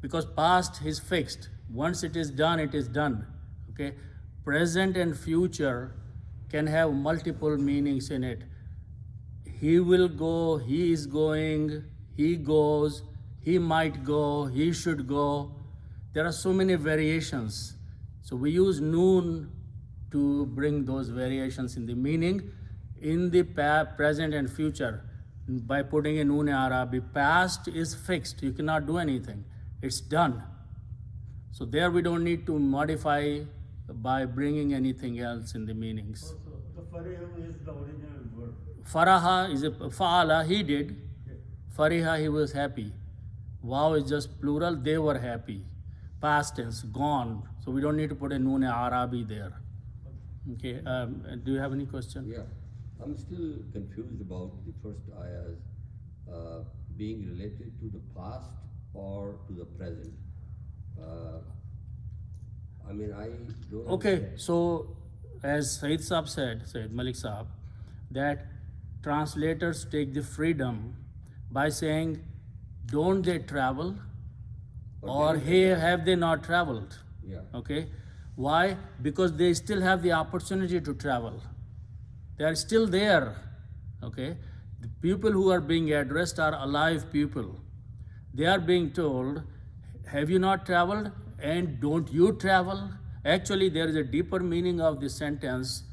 because past is fixed. Once it is done, it is done. Okay. Present and future can have multiple meanings in it. He will go, he is going, he goes, he might go, he should go. There are so many variations. So we use noon to bring those variations in the meaning in the present and future by putting in noon Arabi. Past is fixed, you cannot do anything. It's done. So there we don't need to modify by bringing anything else in the meanings. Also, the farahu is the original word. Faraha is a fa'ala, he did. Fariha, he was happy. Wow is just plural, they were happy. Past tense, gone. So we don't need to put a noon Arabi there. Okay, do you have any question? Yeah, I'm still confused about the first ayahs being related to the past or to the present. I mean, I don't Okay, understand. so as Said Saab said, Said Malik Saab, that translators take the freedom by saying, don't they travel? Or here have they not traveled? Yeah. Okay, why? Because they still have the opportunity to travel. They are still there. Okay, the people who are being addressed are alive people. they are being told, have you not traveled and don't you travel? Actually, there is a deeper meaning of this sentence.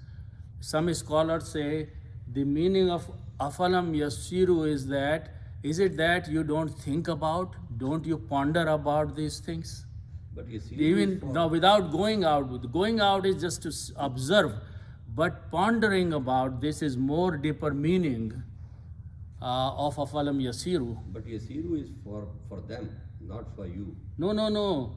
Some scholars say the meaning of afalam yasiru is that, is it that you don't think about, don't you ponder about these things? But you see, Even now, without going out is just to observe, but pondering about this is more deeper meaning of afalam yasiru. but Yasiru is for them, not for you. No.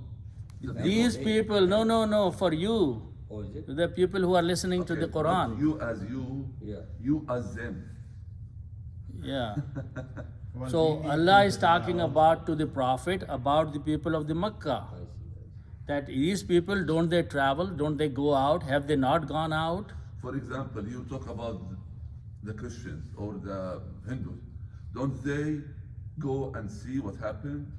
These people, no, for you. Or is it? The people who are listening to Okay, the but Quran. You as you, Yeah. you as them. Yeah. Well, So we need Allah to is talking allow- about to the Prophet, about the people of the Makkah. I see. That these people, don't they travel? Don't they go out? Have they not gone out? For example, you talk about the Christians or the Hindus. Don't they go and see what happened?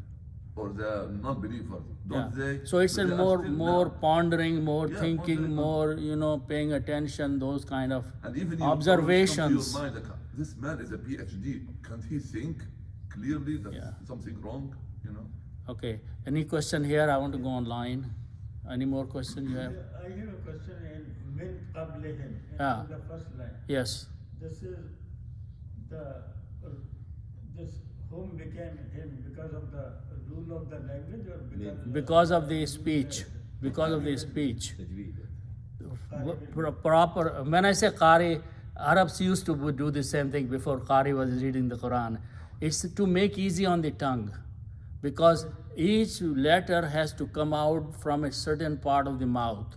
Or the non-believers? Don't they? So it's a they are more still more now. pondering, more Yeah, thinking, pondering. more paying attention, those kind of And even you observations. Come to your mind, like, this man is a PhD. Can't he think clearly that Yeah. something wrong? Okay. Any question here? I want to go online. Any more question you have? I have a question in min qablihim, Ah. in the first line. Yes. This is this whom became him because of the rule of the language or Because of the speech. Because of the speech. Tajweed. Proper. When I say Qari, Arabs used to do the same thing before Qari was reading the Quran. It's to make easy on the tongue, because each letter has to come out from a certain part of the mouth.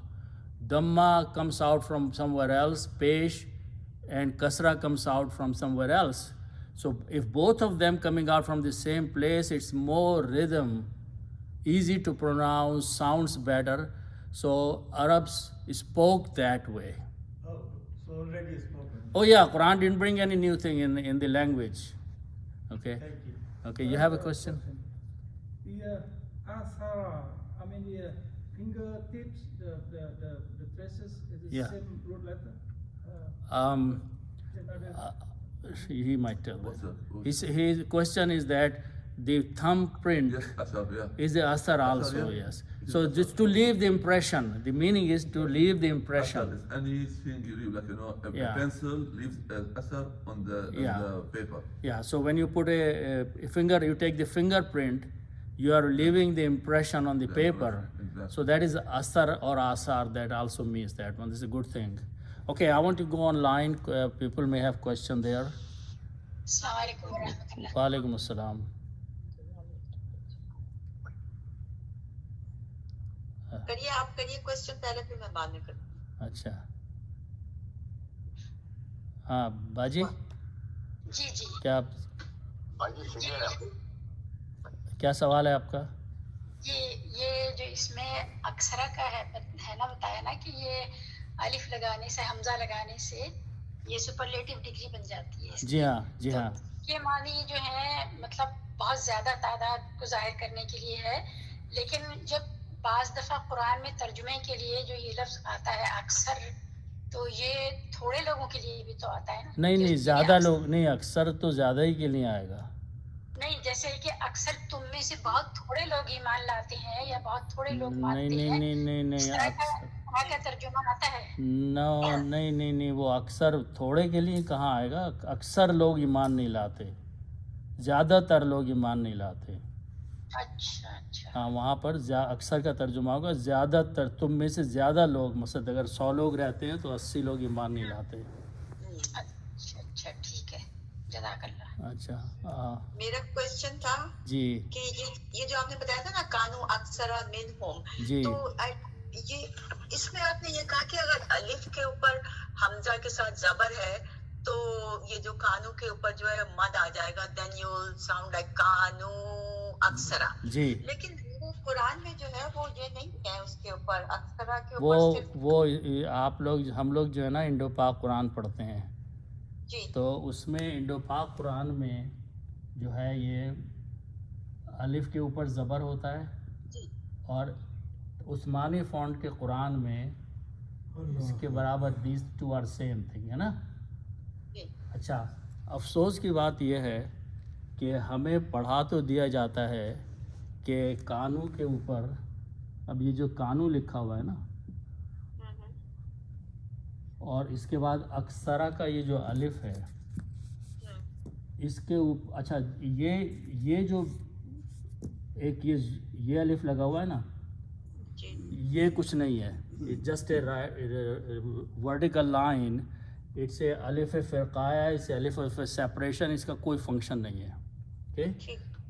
Dhamma comes out from somewhere else, Pesh and Kasra comes out from somewhere else. So if both of them coming out from the same place, it's more rhythm, easy to pronounce, sounds better. So Arabs spoke that way. Oh, so already spoken. Oh yeah, Quran didn't bring any new thing in the language. Okay. Thank you. Okay, you have a question? The asara, I mean the fingertips, the traces is the Yeah. same root letter. He might tell What's that. that? His question is that the Uh, thumbprint Yes, Asaf, yeah. is the asar also, yeah. yes. So just to leave the impression, the meaning is to leave the Asar impression. is anything you leave, like a Yeah. pencil leaves asar on the Yeah. paper. Yeah, so when you put a finger, you take the fingerprint, you are leaving the impression on the The paper. impression, exactly. So that is asar or asar, that also means that one. This is a good thing. Okay, I want to go online. People may have question there. Assalamu alaikum wa rahmatullah. Wa alaikum assalam. करिए आप करिए question पहले फिर मैं बाद में करूँ अच्छा हाँ बाजी जी क्या क्या सवाल है आपका ये जो इसमें अक्सरा का है ना बताया ना कि ये अलिफ लगाने से हमजा लगाने से ये सुपरलेटिव डिग्री बन जाती है जी हाँ ये मानी जो है मतलब बहुत ज्यादा तादाद को जाहिर करने के लिए है लेकिन जब बाज दफा कुरान में तर्जुमे के लिए जो ये लफ्ज आता है अक्सर तो ये थोड़े लोगों के लिए भी तो आता है ना नहीं ज्यादा लोग नहीं अक्सर तो ज्यादा ही के लिए आएगा नहीं जैसे कि अक्सर तुम में से बहुत थोड़े लोग ईमान लाते हैं या बहुत थोड़े लोग मानते हैं नहीं इस तरह का तर्जुमा आता है नहीं वो अक्सर थोड़े के लिए कहाँ आएगा अक्सर लोग ईमान नहीं लाते ज्यादातर लोग ईमान नहीं लाते अच्छा हाँ वहाँ पर अक्सर का तर्जुमा होगा ज्यादातर तुम में से ज्यादा लोग मतलब अगर 100 लोग रहते हैं तो 80 लोग ईमान नहीं लाते अच्छा ठीक है जज़ाकल्लाह अच्छा मेरा क्वेश्चन था जी कि ये जो आपने बताया था ना कानू अक्सर मिन होम जी तो ये इसमें आपने ये कहा कि अगर अलिफ के ऊपर हमजा के साथ जबर है तो ये जो कानू के ऊपर जो है मद आ जाएगा देन यू साउंड लाइक कानू अक्सरा जी लेकिन वो कुरान में जो है वो ये नहीं है उसके ऊपर अक्सरा के ऊपर वो आप लोग हम लोग जो है ना इंडो पाक कुरान पढ़ते हैं जी तो उसमें इंडो पाक कुरान में जो है ये अलिफ के ऊपर ज़बर होता है जी और उस्मानी फ़ॉन्ट के कुरान में इसके बराबर these two are same thing है ना जी अच्छा अफसोस की बात यह है کہ ہمیں پڑھا تو دیا جاتا ہے کہ کانوں کے اوپر، اب یہ جو کانوں لکھا ہوا ہے نا، اور اس کے بعد اکثرہ کا یہ جو الف ہے اس کے اوپر، اچھا یہ جو ایک یہ الف لگا ہوا ہے نا، یہ کچھ نہیں ہے، just a vertical line, it's a الف فرقایا، اس الف سیپریشن، اس کا کوئی فنکشن نہیں ہے. اوکے،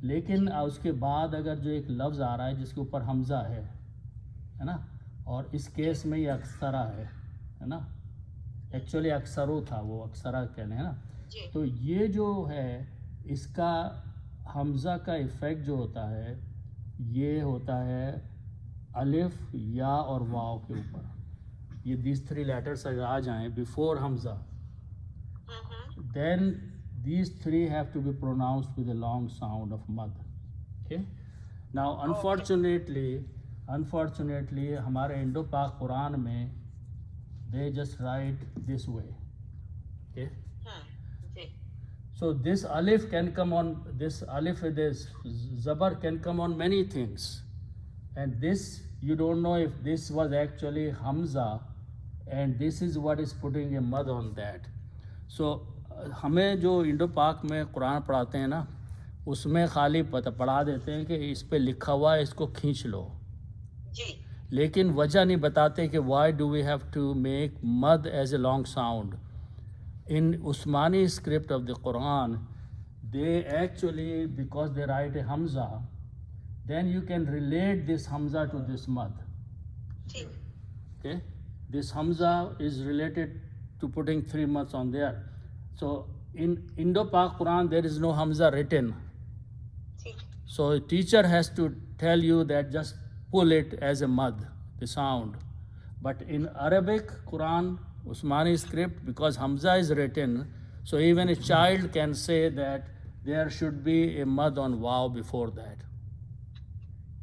لیکن اس کے بعد اگر جو ایک لفظ آ رہا ہے جس کے اوپر حمزہ ہے نا، اور اس کیس میں یہ اکثرہ ہے نا، ایکچولی اکثرو تھا، وہ اکثرہ کہنے ہیں نا، تو یہ جو ہے اس کا حمزہ کا ایفیکٹ جو ہوتا ہے یہ ہوتا ہے الف، یا اور واو کے اوپر. یہ دیز 3 لیٹرس اگر آ جائیں before Hamza, then these 3 have to be pronounced with a long sound of mad. Okay, now unfortunately ہمارے انڈو پاک قرآن میں they just write this way. Okay, so this alif can come on, this alif with this zabar can come on many things, and this you don't know if this was actually hamza and this is what is putting a mad on that. So ہمیں جو Indo پاک میں قرآن پڑھاتے ہیں نا، اس میں خالی پڑھا دیتے ہیں کہ اس پہ لکھا ہوا ہے، اس کو کھینچ لو، لیکن وجہ نہیں بتاتے کہ why do we have to make مد as a long sound. In Uthmani script of the Quran they actually, because they write a hamza, then you can relate this hamza to this mad. Okay, this hamza is related to putting 3 mads on there. So in Indo-Pak Quran there is no hamza written, so a teacher has to tell you that just pull it as a mad, the sound. But in Arabic Quran, Usmani script, because hamza is written, so even a child can say that there should be a mad on waw before that.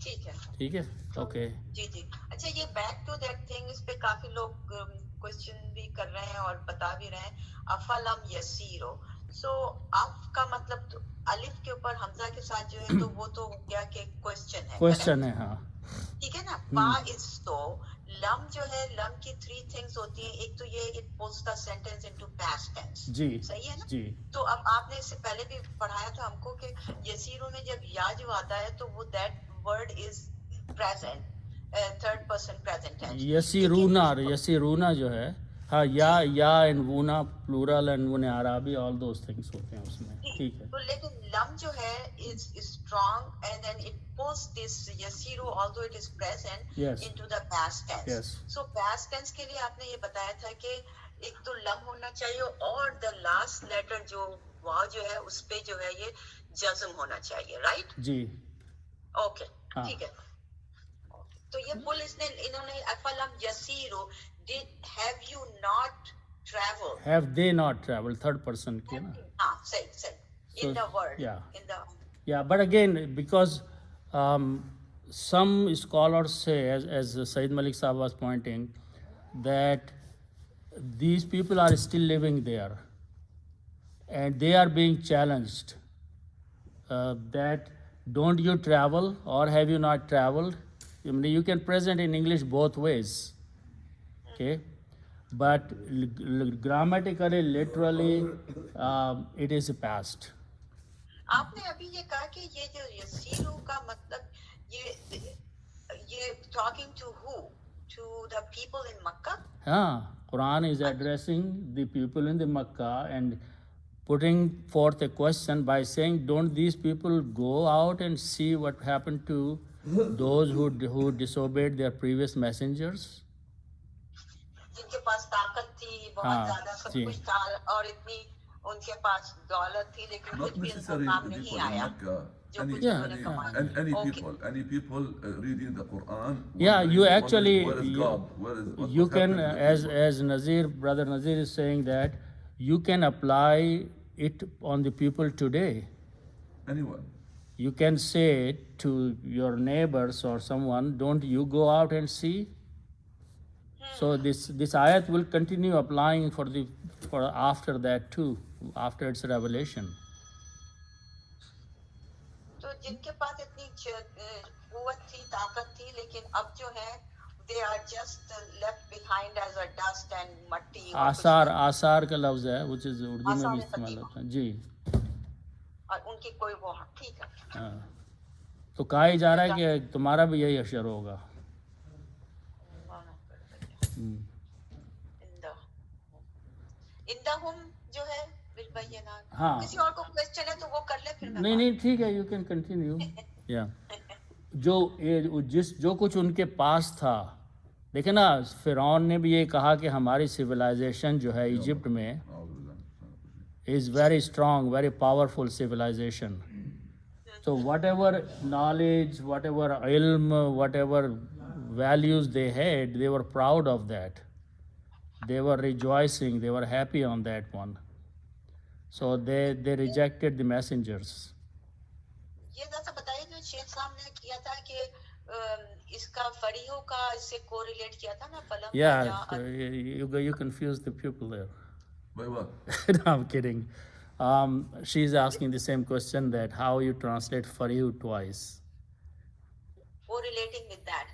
ٹھیک ہے، okay. جی اچھا، یہ back to that thing, اس پہ کافی لوگ question بھی کر رہے ہیں اور بتا بھی رہے ہیں. افلم یسیرو، سو اف کا مطلب تو الف کے اوپر حمزہ کے ساتھ جو ہے تو وہ تو ہو گیا کہ کوشچن ہے، ہاں ٹھیک ہے نا. با از تو لم جو ہے، لم کی 3 تھنگز ہوتی ہیں. ایک تو یہ it puts the sentence into past tense, جی صحیح ہے نا. جی، تو اب آپ نے اس سے پہلے بھی پڑھایا تھا ہم کو کہ یسیرو میں جب یا جو آتا ہے تو وہ that word is present, third person present tense. یسیرونا جو ہے، ہاں، یا and وونا plural and وونا عربی all those things ہوتے ہیں اس میں. ٹھیک ہے، تو لیکن لم جو ہے is strong and then it pulls this yasiru although it is present into the past tense. So past tense کے لیے آپ نے یہ بتایا تھا کہ ایک تو لم ہونا چاہیے اور the last letter جو واو جو ہے اس پہ جو ہے یہ جزم ہونا چاہیے، رائٹ؟ جی، اوکے، ٹھیک ہے. تو یہ پل انہوں نے افلم یسیرو، have you not traveled, have they not traveled، third person کی نا. ہاں صحیح in the word, in the yeah, but again because some scholars say, as Sayyid Malik Sahab was pointing, that these people are still living there and they are being challenged, that don't you travel or have you not traveled. I mean, you can present in English both ways, okay, but grammatically, literally, it is past. آپ نے ابھی یہ کہا کہ یہ جو یسیرو کا مطلب یہ talking to who? To the people in Makkah? ہاں، Quran is addressing the people in the Makkah and putting forth a question by saying, don't these people go out and see what happened to those who disobeyed their previous messengers? جن کے پاس طاقت تھی، بہت زیادہ سب کچھ تھا اور اتنی ان کے پاس دولت تھی، لیکن کچھ بھی ان کو کام نہیں آیا. Any people reading the Quran. Yeah, you actually, where is God? What you is can, happening? as Nazir, brother Nazir is saying that you can apply it on the people today. Anyone. You can say to your neighbors or someone, don't you go out and see? So this ayat will continue applying for after that too, after its revelation. जिनके पास इतनी कुव्वत थी, ताकत थी, लेकिन अब जो है they are just left behind as a dust and मट्टी। आसार का लफ्ज है, which is उर्दू में भी इस्तेमाल होता है जी। और उनकी कोई वो, ठीक है। हाँ, तो कहा जा रहा है कि तुम्हारा भी यही अशर होगा। इंदहुम जो है बिलबय्यिनात। हाँ, किसी और को क्वेश्चन है तो वो कर ले, फिर मैं नहीं ठीक है, यू कैन कंटिन्यू। या जो कुछ उनके पास था, देखे ना, फिरौन ने भी ये कहा कि हमारी सिविलाइजेशन जो है इजिप्ट में is very strong, very powerful civilization. So whatever knowledge, whatever ilm, whatever values they had, they were proud of that. They were rejoicing, they were happy on that one. So they rejected the messengers. ये जैसा बताइए जो शेख साहब ने किया था कि इसका फरीहों का इससे कोरिलेट किया था ना फलम। Yeah, you confused the people there. By what? No, I'm kidding. She's asking the same question, that how you translate farihu twice. Correlating with that.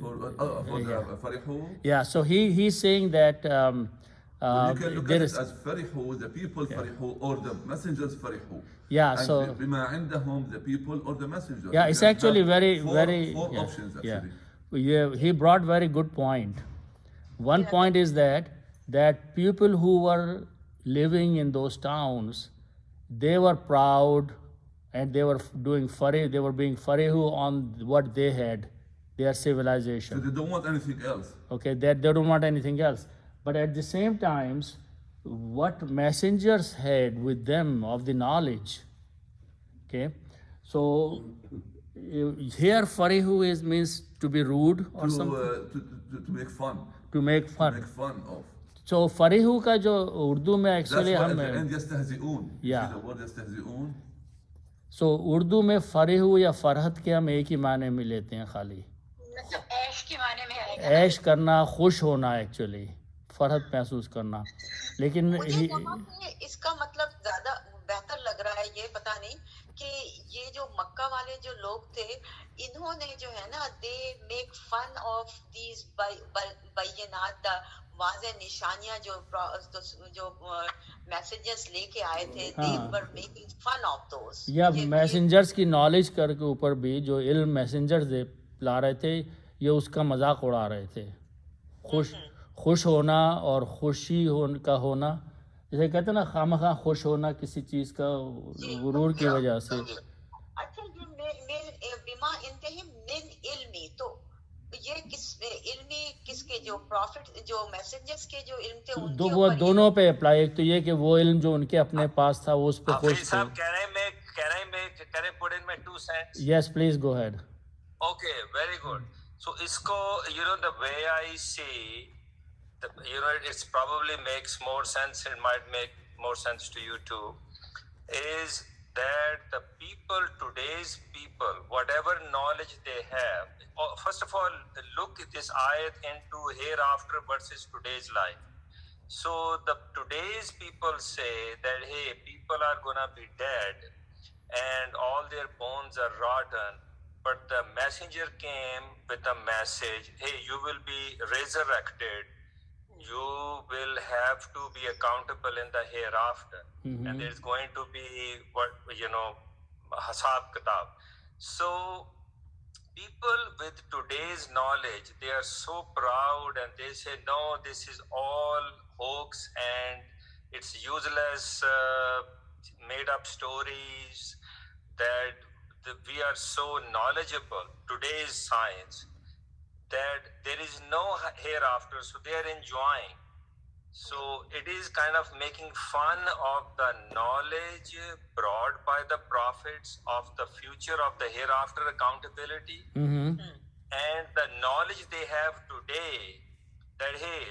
For the farihu? Yeah, so he's saying that you can look at it as farihu, the people farihu, or the messengers farihu. Yeah, and so bima indahum, the people or the messengers. Yeah, it's actually very four yeah, options actually. Yeah, he brought very good point. One point is that people who were living in those towns, they were proud and they were doing they were being farihu on what they had, their civilization. So they don't want anything else. Okay, they don't want anything else. But at the same times, what messengers had with them of the knowledge. Okay, so here farihu means to be rude or something. To make fun. To make fun. To make fun of. So फरीहू का जो उर्दू में actually so Urdu में फरीहू या फरहत के हम एक ही माने में लेते हैं, खाली ऐश के माने में आएगा, ऐश करना, खुश होना, एक्चुअली फरहत महसूस करना। लेकिन इसका मतलब ज्यादा बेहतर लग रहा है, ये पता नहीं कि ये जो मक्का वाले जो लोग थे, इन्होंने जो है ना, they make fun of these बय्यनात, वाज़े निशानियां जो मैसेजेस लेके आए थे, they were making fun of those. या मैसेंजर्स की नॉलेज करके ऊपर भी जो इल्म मैसेंजर्स ला रहे थे, ये उसका मजाक उड़ा रहे थे। खुश होना और खुशी का होना, जैसे कहते हैं ना, खामखा खुश होना किसी चीज का गुरूर की वजह से। अच्छा, ये बिमा इंतही मिन इल्मी, तो ये इल्मी किसके, जो प्रॉफिट, जो मैसेंजर्स के जो इल्म थे उनके वो दोनों पे अप्लाई। एक तो ये कि वो इल्म जो उनके अपने पास था वो उस पे खुश थे। Can I put in my 2 cents? Yes, please go ahead. Okay, very good. So isko, the way I see, it probably makes more sense, it might make more sense to you too, is that the people, today's people, whatever knowledge they have, first of all, look at this ayat into hereafter versus today's life. So the today's people say that, hey, people are gonna be dead and all their bones are rotten, but the messenger came with a message, hey, you will be resurrected, you will have to be accountable in the hereafter, and there's going to be hasab kitab. So people with today's knowledge, they are so proud and they say, no, this is all hoax and it's useless, made up stories, that we are so knowledgeable, today's science, that there is no hereafter, so they are enjoying. So it is kind of making fun of the knowledge brought by the prophets of the future of the hereafter accountability, and the knowledge they have today, that hey,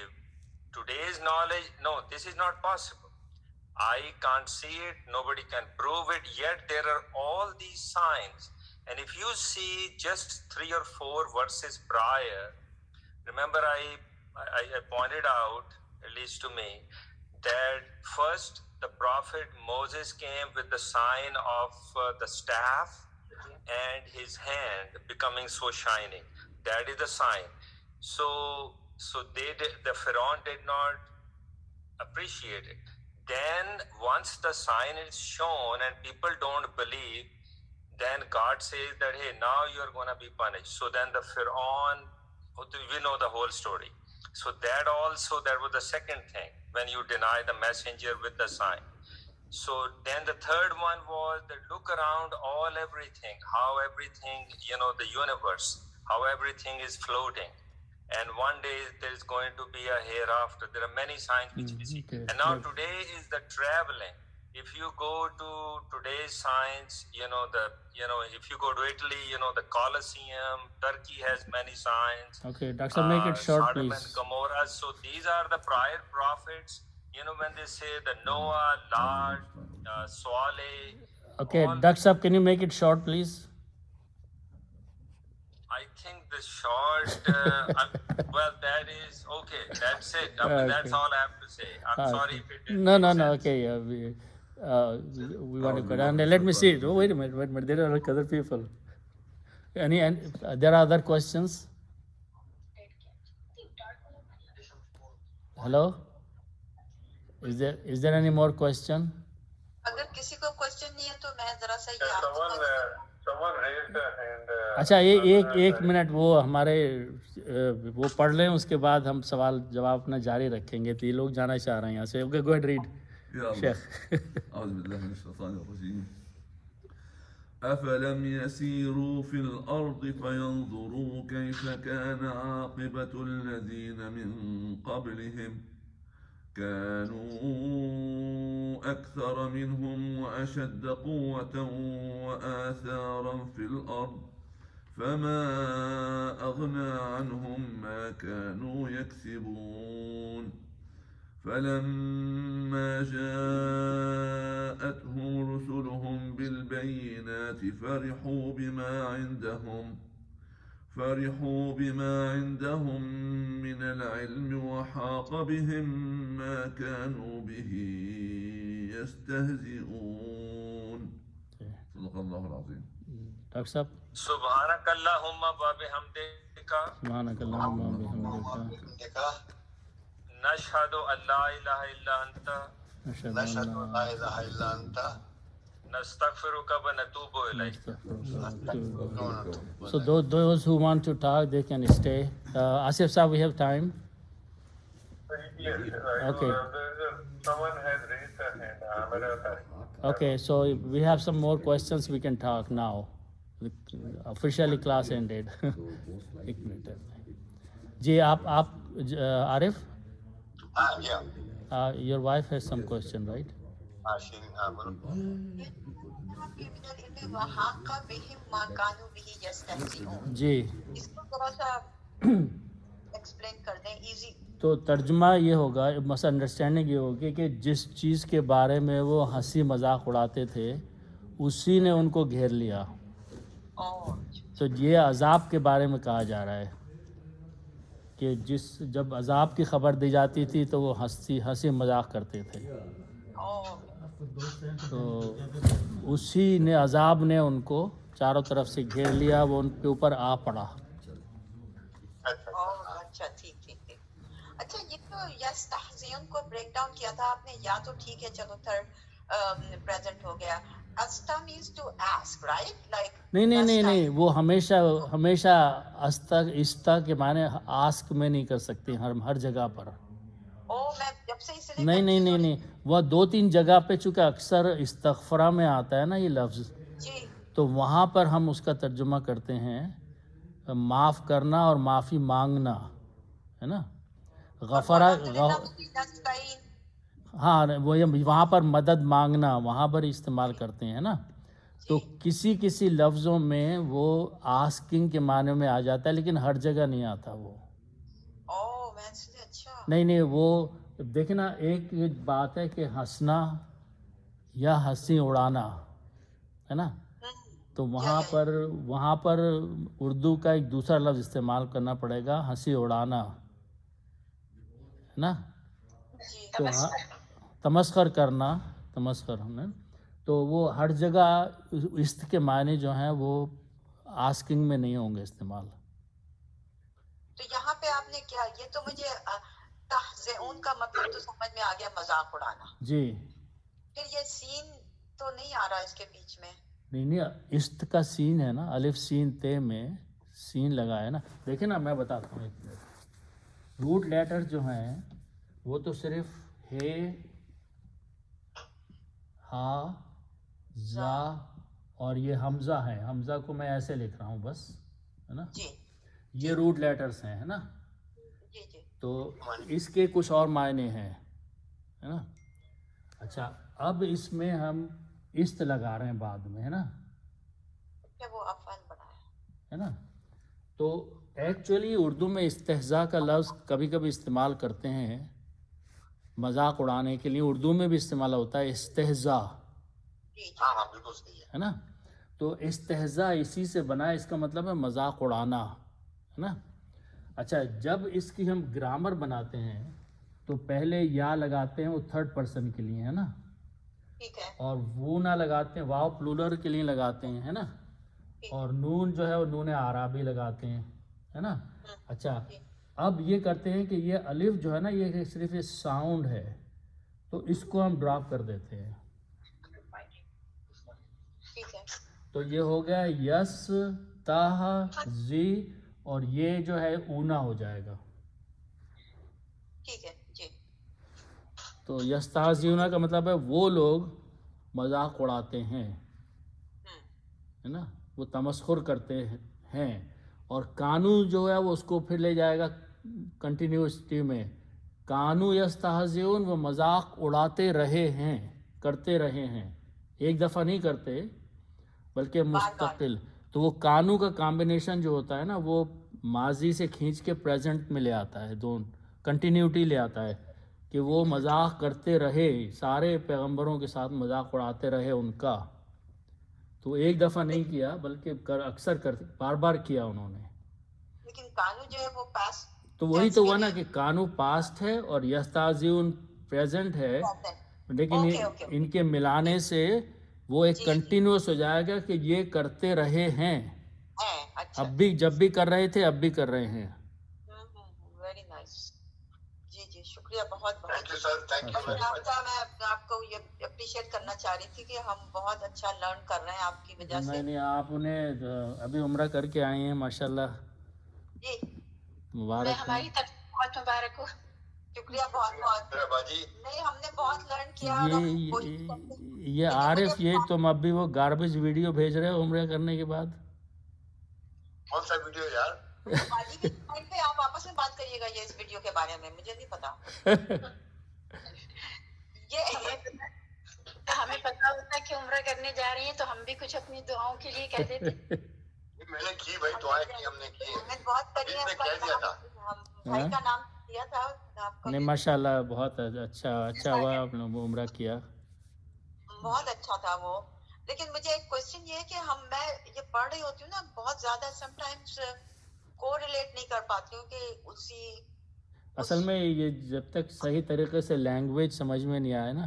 today's knowledge, no, this is not possible. I can't see it, nobody can prove it, yet there are all these signs. And if you see just 3 or 4 verses prior, remember I pointed out, at least to me, that first the prophet Moses came with the sign of the staff, and his hand becoming so shining. That is the sign. So the Pharaoh did not appreciate it. Then once the sign is shown and people don't believe, then God says that, hey, now you're going to be punished. So then the Pharaoh, we know the whole story. So that was the second thing, when you deny the messenger with the sign. So then the third one was that look around everything, how everything, the universe, how everything is floating. And one day there is going to be a hereafter. There are many signs which we see. Okay. And now today is the traveling. If you go to today's science, if you go to Italy, the Colosseum, Turkey has many signs. Okay, Doctor, make it short, Sodom please. and Gomorrah. So these are the prior prophets. When they say the Noah, Lot, Saleh. Okay, Doctor, can you make it short, please? I think the short, well, that is okay. That's it. That's all I have to say. I'm sorry if it didn't make sense. Okay, yeah, we want to go down. Let me see. Oh, wait a minute. There are other people. There are other questions? Hello? Is there any more question? अगर किसी को question नहीं है तो मैं जरा सा ये Someone raised their hand. अच्छा, एक मिनट, वो हमारे वो पढ़ लें, उसके बाद हम सवाल जवाब अपना जारी रखेंगे. तो ये लोग जाना चाह रहे हैं यहाँ से. Okay, go ahead, read Sheikh. أعوذ بالله من الشيطان الرجيم. أفلم يسيروا في الأرض فينظروا كيف كان عاقبة الذين من قبلهم كانوا أكثر منهم وأشد قوة وآثارا في الأرض فما أغنى عنهم ما كانوا يكسبون فلما جاءتهم رسلهم بالبينات فرحوا بما عندهم من العلم وحاق بهم ما كانوا به يستهزئون. صدق الله العظيم. ڈاکٹر صاحب. سبحانک اللہم و بحمدک. سبحانک اللہم و بحمدک. نشہد ان لا الہ الا انت. نشہد ان لا الہ الا انت. نستغفرک و نتوب الیک. So those who want to talk, they can stay. Asif sir, we have time. Yes. Okay. Someone has raised their hand. Okay, so if we have some more questions, we can talk now. Officially class ended. ایک minute. جی آپ عارف. Yeah. Your wife has some question, right? جی. اس کو تھوڑا سا explain کر دیں easy. تو ترجمہ یہ ہوگا, مسئلہ انڈرسٹینڈنگ یہ ہوگی کہ جس چیز کے بارے میں وہ ہنسی مذاق اڑاتے تھے اسی نے ان کو گھیر لیا. تو یہ عذاب کے بارے میں کہا جا رہا ہے کہ جب عذاب کی خبر دی جاتی تھی تو وہ ہنسی مذاق کرتے تھے. تو اسی نے عذاب نے ان کو چاروں طرف سے گھیر لیا, وہ ان کے اوپر آ پڑا. اچھا ٹھیک. اچھا, یہ تو یستحزئون کو بریک ڈاؤن کیا تھا آپ نے, یا تو ٹھیک ہے چلو تھرڈ پریزنٹ ہو گیا. استا means to ask, right? Like نہیں, وہ ہمیشہ استا کے معنی آسک میں نہیں کر سکتی ہر جگہ پر. میں جب سے اس لیے نہیں, وہ 2-3 جگہ پہ چونکہ اکثر استغفرہ میں آتا ہے نا یہ لفظ, تو وہاں پر ہم اس کا ترجمہ کرتے ہیں معاف کرنا اور معافی مانگنا, ہے نا. غفرہ, ہاں, وہ وہاں پر مدد مانگنا وہاں پر استعمال کرتے ہیں نا. تو کسی لفظوں میں وہ آسکنگ کے معنی میں آ جاتا ہے, لیکن ہر جگہ نہیں آتا وہ. نہیں, وہ دیکھنا, ایک بات ہے کہ ہنسنا یا ہنسی اڑانا, ہے نا. تو وہاں پر اردو کا ایک دوسرا لفظ استعمال کرنا پڑے گا, ہنسی اڑانا, ہے نا. تو تمسخر کرنا, تو وہ ہر جگہ است کے معنی جو ہیں وہ آسکنگ میں نہیں ہوں گے استعمال. تو یہاں پہ آپ نے کیا, یہ تو مجھے تحزئون کا مطلب تو سمجھ میں آ گیا, مذاق اڑانا. جی. پھر یہ سین تو نہیں آ رہا اس کے بیچ میں؟ نہیں, است کا سین ہے نا, الف سین تے میں سین لگا ہے نا. دیکھیں نا میں بتاتا ہوں ایک منٹ. روٹ لیٹر جو ہیں وہ تو صرف ہے, ہا, زا اور یہ حمزہ ہے. حمزہ کو میں ایسے لکھ رہا ہوں بس, ہے نا. جی. یہ روٹ لیٹرز ہیں, ہے نا. جی جی. تو اس کے کچھ اور معنی ہیں, ہے نا. اچھا, اب اس میں ہم است لگا رہے ہیں بعد میں, ہے نا. وہ افعال بنایا, ہے نا. تو ایکچولی اردو میں استہزاء کا لفظ کبھی کبھی استعمال کرتے ہیں مذاق اڑانے کے لیے. اردو میں بھی استعمال ہوتا ہے استہزاء, ہاں بالکل صحیح ہے نا. تو استہزاء اسی سے بنا ہے, اس کا مطلب ہے مذاق اڑانا, ہے نا. اچھا, جب اس کی ہم گرامر بناتے ہیں تو پہلے یا لگاتے ہیں وہ تھرڈ پرسن کے لیے, ہے نا. ٹھیک ہے. اور وہ نہ لگاتے ہیں, واو پلورل کے لیے لگاتے ہیں, ہے نا. اور نون جو ہے وہ نون اعرابی لگاتے ہیں, ہے نا. اچھا, اب یہ کرتے ہیں کہ یہ الف جو ہے نا یہ صرف یہ ساؤنڈ ہے, تو اس کو ہم ڈراپ کر دیتے ہیں. ٹھیک ہے. تو یہ ہو گیا یس تاہ زی, اور یہ جو ہے اونا ہو جائے گا. ٹھیک ہے جی. تو یس تاہ زی اونا کا مطلب ہے وہ لوگ مذاق اڑاتے ہیں, ہے نا, وہ تمسخر کرتے ہیں. اور کانو جو ہے وہ اس کو پھر لے جائے گا کنٹینیوسٹی میں, کانو یستہزئون, وہ مذاق اڑاتے رہے ہیں, کرتے رہے ہیں, ایک دفعہ نہیں کرتے بلکہ مستقل. تو وہ کانو کا کامبینیشن جو ہوتا ہے نا وہ ماضی سے کھینچ کے پریزنٹ میں لے آتا ہے, دونوں کنٹینیوٹی لے آتا ہے کہ وہ مذاق کرتے رہے, سارے پیغمبروں کے ساتھ مذاق اڑاتے رہے ان کا. تو ایک دفعہ نہیں کیا بلکہ اکثر بار بار کیا انہوں نے. لیکن کانو جو ہے وہ پاسٹ, تو وہی تو ہوا نا کہ کانو پاسٹ ہے اور یستہزئون پریزنٹ ہے, لیکن ان کے ملانے سے وہ ایک کنٹینیوس ہو جائے گا کہ یہ کرتے رہے ہیں, اب بھی جب بھی کر رہے تھے اب بھی کر رہے ہیں. Very nice. جی جی شکریہ بہت بہت. Thank you sir, thank you. میں آپ کو یہ اپریشیٹ کرنا چاہ رہی تھی کہ ہم بہت اچھا لرن کر رہے ہیں آپ کی وجہ سے. نہیں, آپ نے ابھی عمرہ کر کے آئے ہیں ماشاءاللہ, جی مبارک. ہماری طرف بہت مبارک ہو. شکریہ بہت بہت. نہیں ہم نے بہت لرن کیا. یہ عارف, یہ تم اب بھی وہ گاربیج ویڈیو بھیج رہے ہو عمرہ کرنے کے بعد. کون سا ویڈیو یار؟ آپ آپس میں بات کریے گا یہ اس ویڈیو کے بارے میں, مجھے نہیں پتا. ہمیں پتا ہوتا کہ عمرہ کرنے جا رہی ہیں تو ہم بھی کچھ اپنی دعاؤں کے لیے کہہ دیتے. میں نے کی بھائی, دعائیں کی ہم نے کی, بہت کری ہے. کہہ دیا تھا بھائی کا نام دیا تھا آپ کا. نہیں ماشاءاللہ بہت اچھا ہوا آپ نے عمرہ کیا, بہت اچھا تھا وہ. لیکن مجھے ایک کوشچن یہ ہے کہ میں یہ پڑھ رہی ہوتی ہوں نا, بہت زیادہ سم ٹائمس کو ریلیٹ نہیں کر پاتی ہوں کہ اسی. اصل میں یہ جب تک صحیح طریقے سے لینگویج سمجھ میں نہیں آئے نا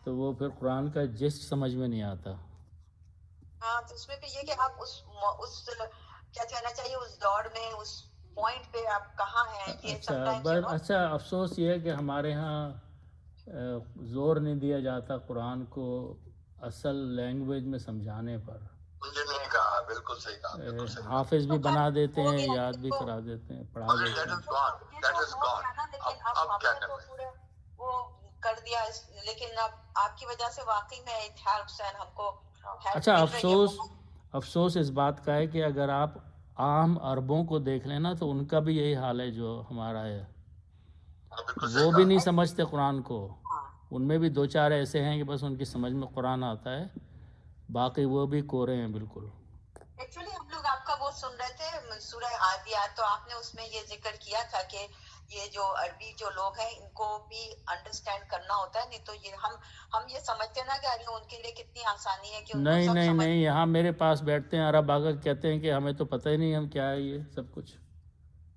تو وہ پھر قرآن کا جسٹ سمجھ میں نہیں آتا. ہاں, تو اس میں بھی یہ کہ آپ اس کیا کہنا چاہیے اس دوڑ میں اس پوائنٹ پہ آپ کہاں ہیں, یہ اچھا افسوس یہ ہے کہ ہمارے ہاں زور نہیں دیا جاتا قرآن کو اصل لینگویج میں سمجھانے پر. بالکل صحیح کہا. حافظ بھی بنا دیتے ہیں, یاد بھی کرا دیتے ہیں, پڑھا دیتے ہیں. اب کیا کرنا ہے وہ کر دیا, لیکن اب آپ کی وجہ سے واقعی میں اٹ ہیلپس اینڈ ہم کو. اچھا, افسوس اس بات کا ہے کہ اگر آپ عام عربوں کو دیکھ لیں نا تو ان کا بھی یہی حال ہے جو ہمارا ہے. وہ بھی نہیں سمجھتے قرآن کو. ان میں بھی دو چار ایسے ہیں کہ بس ان کی سمجھ میں قرآن آتا ہے, باقی وہ بھی کورے ہیں بالکل. ایکچولی ہم لوگ آپ کا وہ سن رہے تھے سورہ آیات, تو آپ نے اس میں یہ ذکر کیا تھا کہ یہ جو عربی جو لوگ ہیں ان کو بھی انڈرسٹینڈ کرنا ہوتا ہے, نہیں تو یہ ہم یہ سمجھتے ہیں نا کہ ان کے لیے کتنی آسانی ہے کہ نہیں, یہاں میرے پاس بیٹھتے ہیں عرب آگر کہتے ہیں کہ ہمیں تو پتہ ہی نہیں ہم کیا ہے یہ سب کچھ,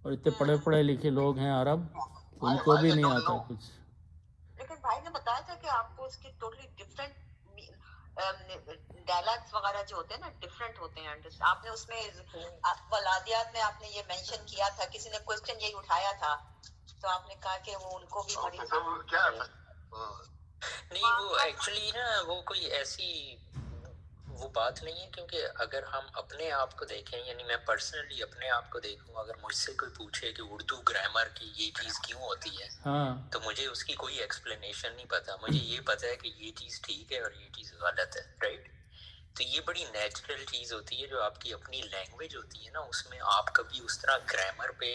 اور اتنے پڑھے لکھے لوگ ہیں عرب, ان کو بھی نہیں آتا کچھ. لیکن بھائی نے بتایا تھا کہ آپ کو اس کی ٹوٹلی ڈفرینٹ ڈائلیکٹس وغیرہ جو ہوتے ہیں نا ڈفرینٹ ہوتے ہیں. آپ نے اس میں ولادیات میں آپ نے یہ مینشن کیا تھا, کسی نے کوشچن یہی اٹھایا تھا تو آپ نے کہا کہ وہ ان کو بھی بڑی نہیں, وہ ایکچولی نا وہ کوئی ایسی وہ بات نہیں ہے, کیونکہ اگر ہم اپنے آپ کو دیکھیں, یعنی میں پرسنلی اپنے آپ کو دیکھوں, اگر مجھ سے کوئی پوچھے کہ اردو گرامر کی یہ چیز کیوں ہوتی ہے, تو مجھے اس کی کوئی ایکسپلینیشن نہیں پتا. مجھے یہ پتا ہے کہ یہ چیز ٹھیک ہے اور یہ چیز غلط ہے, رائٹ. تو یہ بڑی نیچرل چیز ہوتی ہے جو آپ کی اپنی لینگویج ہوتی ہے نا, اس میں آپ کبھی اس طرح گرامر پہ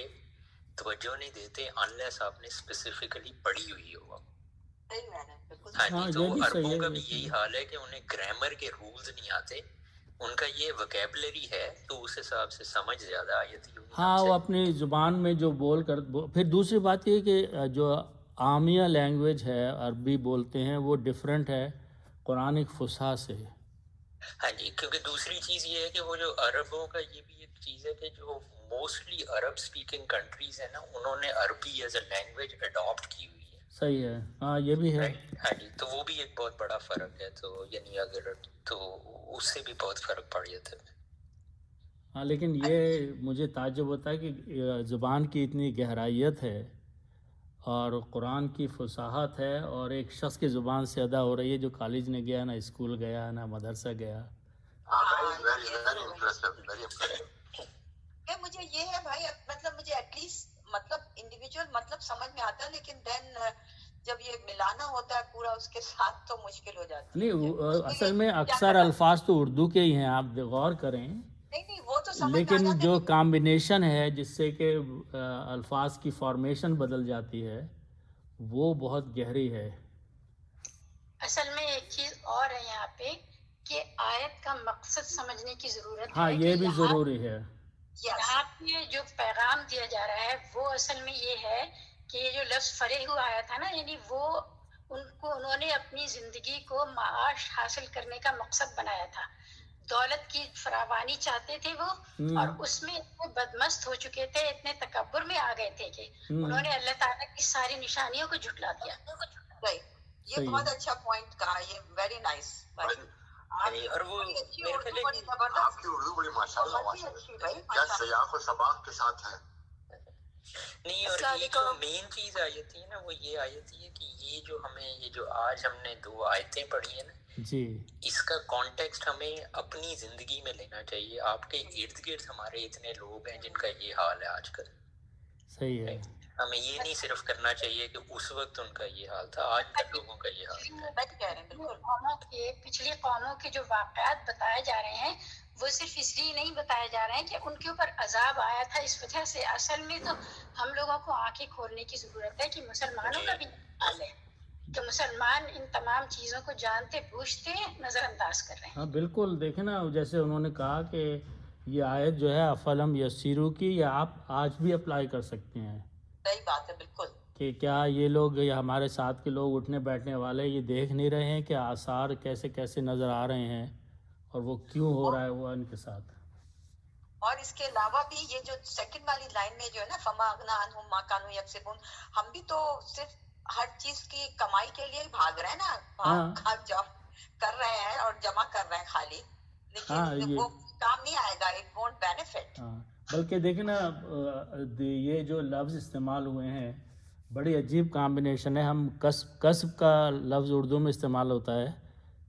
توجہ نہیں دیتے انلیس آپ نے اسپیسیفکلی پڑھی ہوئی ہو. ہاں جی, تو عربوں کا بھی یہی حال ہے کہ انہیں گرامر کے رولز نہیں آتے, ان کا یہ وکیبلری ہے تو اس حساب سے سمجھ زیادہ آ جاتی ہے. ہاں, وہ اپنی زبان میں جو بول کر. پھر دوسری بات یہ کہ جو عامیہ لینگویج ہے عربی بولتے ہیں وہ ڈفرینٹ ہے قرآنک فصحا سے. ہاں جی, کیونکہ دوسری چیز یہ ہے کہ وہ جو عربوں کا یہ بھی ایک چیز ہے کہ جو موسٹلی عرب اسپیکنگ کنٹریز ہیں نا, انہوں نے عربی ایز اے لینگویج اڈاپٹ کی ہوئی ہے. صحیح ہے, ہاں یہ بھی ہے. ہاں جی, تو وہ بھی ایک بہت بڑا فرق ہے. تو یعنی اگر تو اس سے بھی بہت فرق پڑ جاتا ہے. ہاں, لیکن یہ مجھے تعجب ہوتا ہے کہ زبان کی اتنی گہرائیت ہے اور قرآن کی فصاحت ہے, اور ایک شخص کی زبان سے ادا ہو رہی ہے جو کالج نے گیا, نہ اسکول گیا, نہ مدرسہ گیا. مجھے یہ ہے بھائی, مطلب مجھے ایٹ لیسٹ مطلب انڈیویجول مطلب سمجھ میں آتا ہے, لیکن دین جب یہ ملانا ہوتا ہے پورا اس کے ساتھ تو مشکل ہو جاتا ہے. نہیں, اصل میں اکثر الفاظ تو اردو کے ہی ہیں, آپ غور کریں. نہیں وہ تو سمجھ لیکن جو کامبینیشن ہے جس سے کہ الفاظ کی فارمیشن بدل جاتی ہے وہ بہت گہری ہے. اصل میں ایک چیز اور ہے یہاں پہ کہ آیت کا مقصد سمجھنے کی ضرورت ہے. ہاں, یہ بھی ضروری ہے. یہاں پہ جو پیغام دیا جا رہا ہے وہ اصل میں یہ ہے کہ یہ جو لفظ فرح آیا تھا نا, یعنی وہ انہوں نے اپنی زندگی کو معاش حاصل کرنے کا مقصد بنایا تھا. دولت کی فراوانی چاہتے تھے وہ, اور اس میں اتنے بدمست ہو چکے تھے, اتنے تکبر میں آ گئے تھے کہ انہوں نے اللہ تعالیٰ کی ساری نشانیوں کو جھٹلا دیا. یہ بہت اچھا پوائنٹ کہا, یہ ویری نائس. اور وہ آپ کی اردو بڑی ماشاءاللہ کیا سیاق و سباق کے ساتھ ہے. نہیں, اور یہ جو مین چیز آ جاتی ہے نا وہ یہ آ جاتی ہے کہ یہ جو ہمیں یہ جو آج ہم نے 2 آیتیں پڑھی ہیں نا جی, اس کا کانٹیکسٹ ہمیں اپنی زندگی میں لینا چاہیے. آپ کے ارد گرد ہمارے اتنے لوگ ہیں جن کا یہ حال ہے آج کل. صحیح ہے. ہمیں یہ نہیں صرف کرنا چاہیے کہ اس وقت ان کا یہ حال تھا, آج کل لوگوں کا یہ حال ہے. پچھلی قوموں کے جو واقعات بتائے جا رہے ہیں وہ صرف اس لیے نہیں بتائے جا رہے ہیں کہ ان کے اوپر عذاب آیا تھا اس وجہ سے. اصل میں تو ہم لوگوں کو آنکھیں کھولنے کی ضرورت ہے کہ مسلمانوں کا بھی حال ہے کہ مسلمان ان تمام چیزوں کو جانتے بوجھتے نظر انداز کر رہے ہیں. ہاں بالکل, دیکھیں نا جیسے انہوں نے کہا کہ یہ آیت جو ہے افلم یسیرو کی, یہ آپ آج بھی اپلائی کر سکتے ہیں. صحیح بات ہے, بالکل. کہ کیا یہ لوگ یا ہمارے ساتھ کے لوگ اٹھنے بیٹھنے والے یہ دیکھ نہیں رہے ہیں کہ آثار کیسے کیسے نظر آ رہے ہیں اور وہ کیوں ہو رہا ہے وہ ان کے ساتھ. اور اس کے علاوہ بھی یہ جو سیکنڈ والی لائن میں جو ہے نا فما اغنا عنہم ما کانوا یکسبون, ہم بھی تو صرف ہر چیز کی کمائی کے لیے بھاگ رہے ہیں نا, بھاگ جاب کر رہے ہیں اور جمع کر رہے ہیں خالی, لیکن وہ کام نہیں آئے گا, اٹ وونٹ بینیفٹ. بلکہ دیکھیں نا یہ جو لفظ استعمال ہوئے ہیں بڑی عجیب کامبینیشن ہے. ہم کسب کا لفظ اردو میں استعمال ہوتا ہے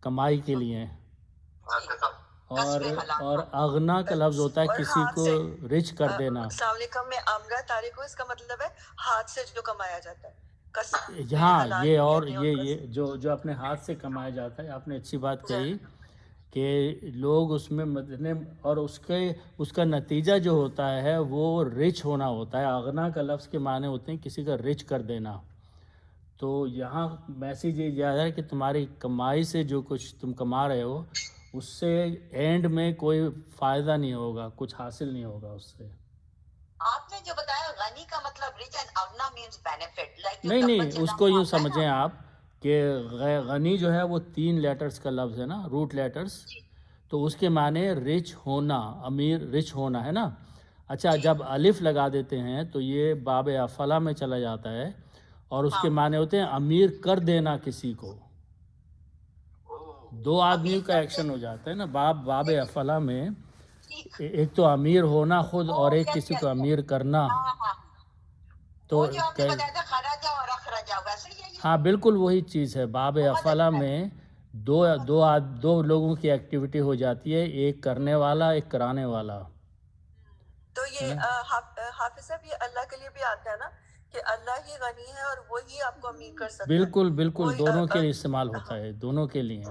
کمائی کے لیے, اور اغنا کا لفظ ہوتا ہے کسی کو رچ کر دینا. السلام علیکم, میں آمرہ طارق ہوں. اس کا مطلب ہے ہاتھ سے جو کمایا جاتا ہے. ہاں, یہ اور یہ جو اپنے ہاتھ سے کمایا جاتا ہے. آپ نے اچھی بات کہی کہ لوگ اس میں اور اس کا نتیجہ جو ہوتا ہے وہ رچ ہونا ہوتا ہے. اغنا کا لفظ کے معنی ہوتے ہیں کسی کا رچ کر دینا. تو یہاں میسیج یہ جا رہا ہے کہ تمہاری کمائی سے جو کچھ تم کما رہے ہو اس سے اینڈ میں کوئی فائدہ نہیں ہوگا, کچھ حاصل نہیں ہوگا اس سے. آپ نے جو بتایا غنی کا مطلب رچ اینڈ اغنا مینز بینیفٹ. نہیں, اس کو یوں سمجھیں آپ کہ غنی جو ہے وہ 3 لیٹرز کا لفظ ہے نا, روٹ لیٹرز, تو اس کے معنی رچ ہونا, امیر رچ ہونا ہے نا. اچھا, جب الف لگا دیتے ہیں تو یہ باب افلا میں چلا جاتا ہے اور اس کے معنی ہوتے ہیں امیر کر دینا کسی کو. دو آدمیوں کا ایکشن ہو جاتا ہے نا. باب افلا میں ایک تو امیر ہونا خود اور ایک کسی کو امیر کرنا. تو ہاں بالکل وہی چیز ہے. باب افلا میں دو لوگوں کی ایکٹیویٹی ہو جاتی ہے, ایک کرنے والا ایک کرانے والا. تو یہ حافظ صاحب یہ اللہ کے لیے بھی آتا ہے نا کہ اللہ ہی غنی ہے اور وہی آپ کو امیر کر سکتا ہے. بالکل بالکل دونوں کے لیے استعمال ہوتا ہے, دونوں کے لیے.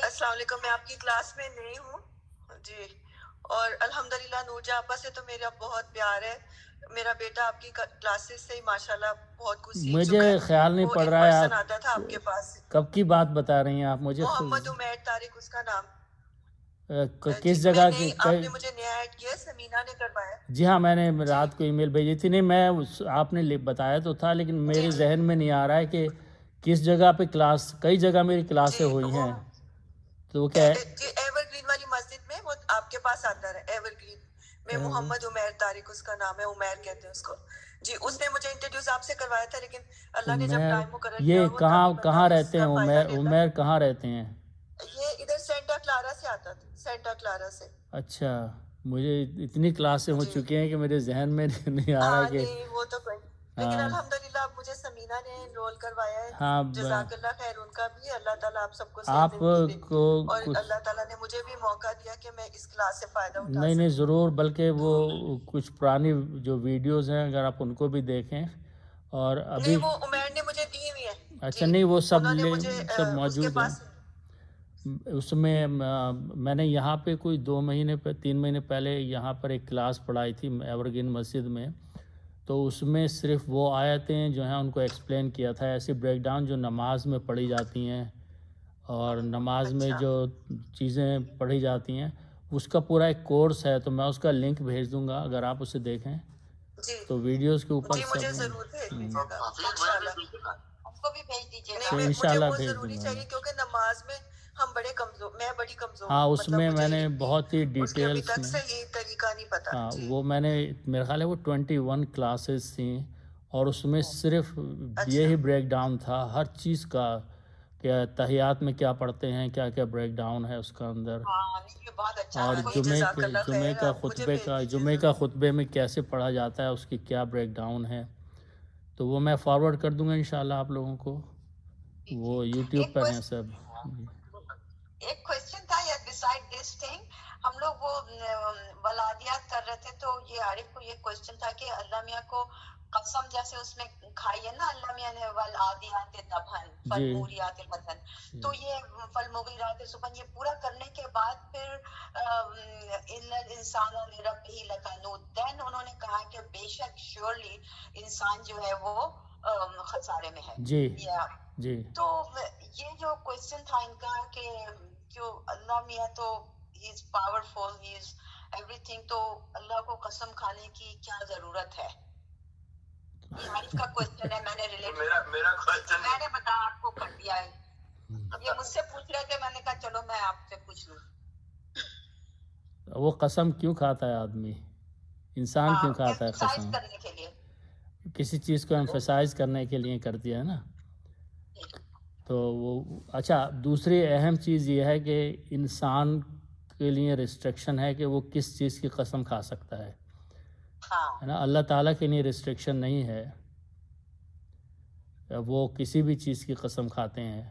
السلام علیکم, میں آپ کی کلاس میں نئی ہوں جی, اور الحمدللہ نور جہاں آپا سے تو میرا بہت پیار ہے. میرا بیٹا آپ کی کلاسز سے ماشاءاللہ بہت کچھ سیکھ مجھے چکا ہے. خیال نہیں پڑ رہا ہے آتا تھا آپ کے پاس. کب کی بات بتا رہی ہیں آپ مجھے. محمد عمیر طارق اس کا نام. کس جگہ کی؟ آپ نے مجھے نیا ایڈ کیا, سمینا نے کروایا. جی ہاں, میں نے رات کو ای میل بھیجی تھی. نہیں میں آپ نے بتایا تو تھا, لیکن میرے ذہن میں نہیں آ رہا ہے کہ کس جگہ پہ کلاس. کئی جگہ میری کلاسیں ہوئی ہیں. تو کیا ہے جی ایور گرین والی مسجد میں, وہ آپ کے پاس آتا ہے. ایور گرین میں محمد عمیر طارق اس کا نام ہے, عمیر کہتے ہیں اس کو جی. اس نے مجھے انٹروڈیوس آپ سے کروایا تھا, لیکن اللہ نے جب ٹائم مقرر کیا. یہ کہاں رہتے ہیں عمیر کہاں رہتے ہیں؟ یہ ادھر سینٹا کلارا سے آتا تھا, سینٹا کلارا سے. اچھا, مجھے اتنی کلاسیں ہو چکی ہیں کہ میرے ذہن میں نہیں آ رہا کہ وہ تو کوئی, لیکن الحمدللہ اب مجھے سمینا نے انرول کروایا ہے. ہاں جزاک اللہ خیر ان کا بھی. اللہ تعالیٰ آپ سب کو آپ کو اور اللہ تعالیٰ نے مجھے بھی موقع دیا کہ میں اس کلاس سے فائدہ اٹھا سکوں. نہیں ضرور, بلکہ وہ کچھ پرانی جو ویڈیوز ہیں اگر آپ ان کو بھی دیکھیں. اور ابھی وہ عمیر نے مجھے دی ہوئی ہے. اچھا نہیں وہ سب موجود ہیں اس میں. میں نے یہاں پہ کوئی 3 مہینے پہلے یہاں پر ایک کلاس پڑھائی تھی ایورگرین مسجد میں. تو اس میں صرف وہ آیتیں جو ہیں ان کو ایکسپلین کیا تھا, ایسی بریک ڈاؤن جو نماز میں پڑھی جاتی ہیں اور نماز میں جو چیزیں پڑھی جاتی ہیں اس کا پورا ایک کورس ہے. تو میں اس کا لنک بھیج دوں گا, اگر آپ اسے دیکھیں تو ویڈیوز کے اوپر مجھے ضرور بھیج دیجیے گا انشاءاللہ بھیج دوں گا. کیونکہ نماز میں ہم بڑے کمزور, میں بڑی کمزور. ہاں اس میں میں نے بہت ہی ڈیٹیلز میں صحیح طریقہ نہیں پتا. ہاں وہ میں نے میرا خیال ہے وہ 21 کلاسز تھیں, اور اس میں صرف یہی بریک ڈاؤن تھا ہر چیز کا, کہ تحیات میں کیا پڑھتے ہیں, کیا کیا بریک ڈاؤن ہے اس کا اندر, اور جمعے کا خطبے میں کیسے پڑھا جاتا ہے, اس کی کیا بریک ڈاؤن ہے. تو وہ میں فارورڈ کر دوں گا انشاءاللہ آپ لوگوں کو, وہ یوٹیوب پر ہیں سب. ایک کوشچن تھا یا بسائڈ دس تھنگ, ہم لوگ وہ ولادیات کر رہے تھے, تو یہ عارف کو یہ کوشچن تھا کہ اللہ میاں کو قسم جیسے اس میں کھائی ہے نا اللہ میاں نے, ولادیات دبھن فالموریات قطن, تو یہ فالمغیرات صبحن, یہ پورا کرنے کے بعد پھر ان الانسان لربہ لکنود, دین انہوں نے کہا کہ بے شک شیورلی انسان جو ہے وہ خسارے میں ہے. جی تو یہ جو کوشچن تھا ان کا کہ جو اللہ میاں تو ہی is powerful, he is everything, تو اللہ کو قسم کھانے کی کیا ضرورت ہے؟ عارف کا کوشچن ہے, میں نے ریلیٹ میرا کوشچن میں نے بتا آپ کو کر دیا ہے. یہ مجھ سے پوچھ رہے تھے, میں نے کہا چلو میں آپ سے پوچھ لوں. وہ قسم کیوں کھاتا ہے آدمی, انسان کیوں کھاتا ہے قسم؟ کرنے کے لیے, کسی چیز کو ایمفسائز کرنے کے لیے کر دیا ہے نا. تو وہ اچھا, دوسری اہم چیز یہ ہے کہ انسان کے لیے ریسٹرکشن ہے کہ وہ کس چیز کی قسم کھا سکتا ہے نا. اللہ تعالیٰ کے لیے ریسٹرکشن نہیں ہے, وہ کسی بھی چیز کی قسم کھاتے ہیں.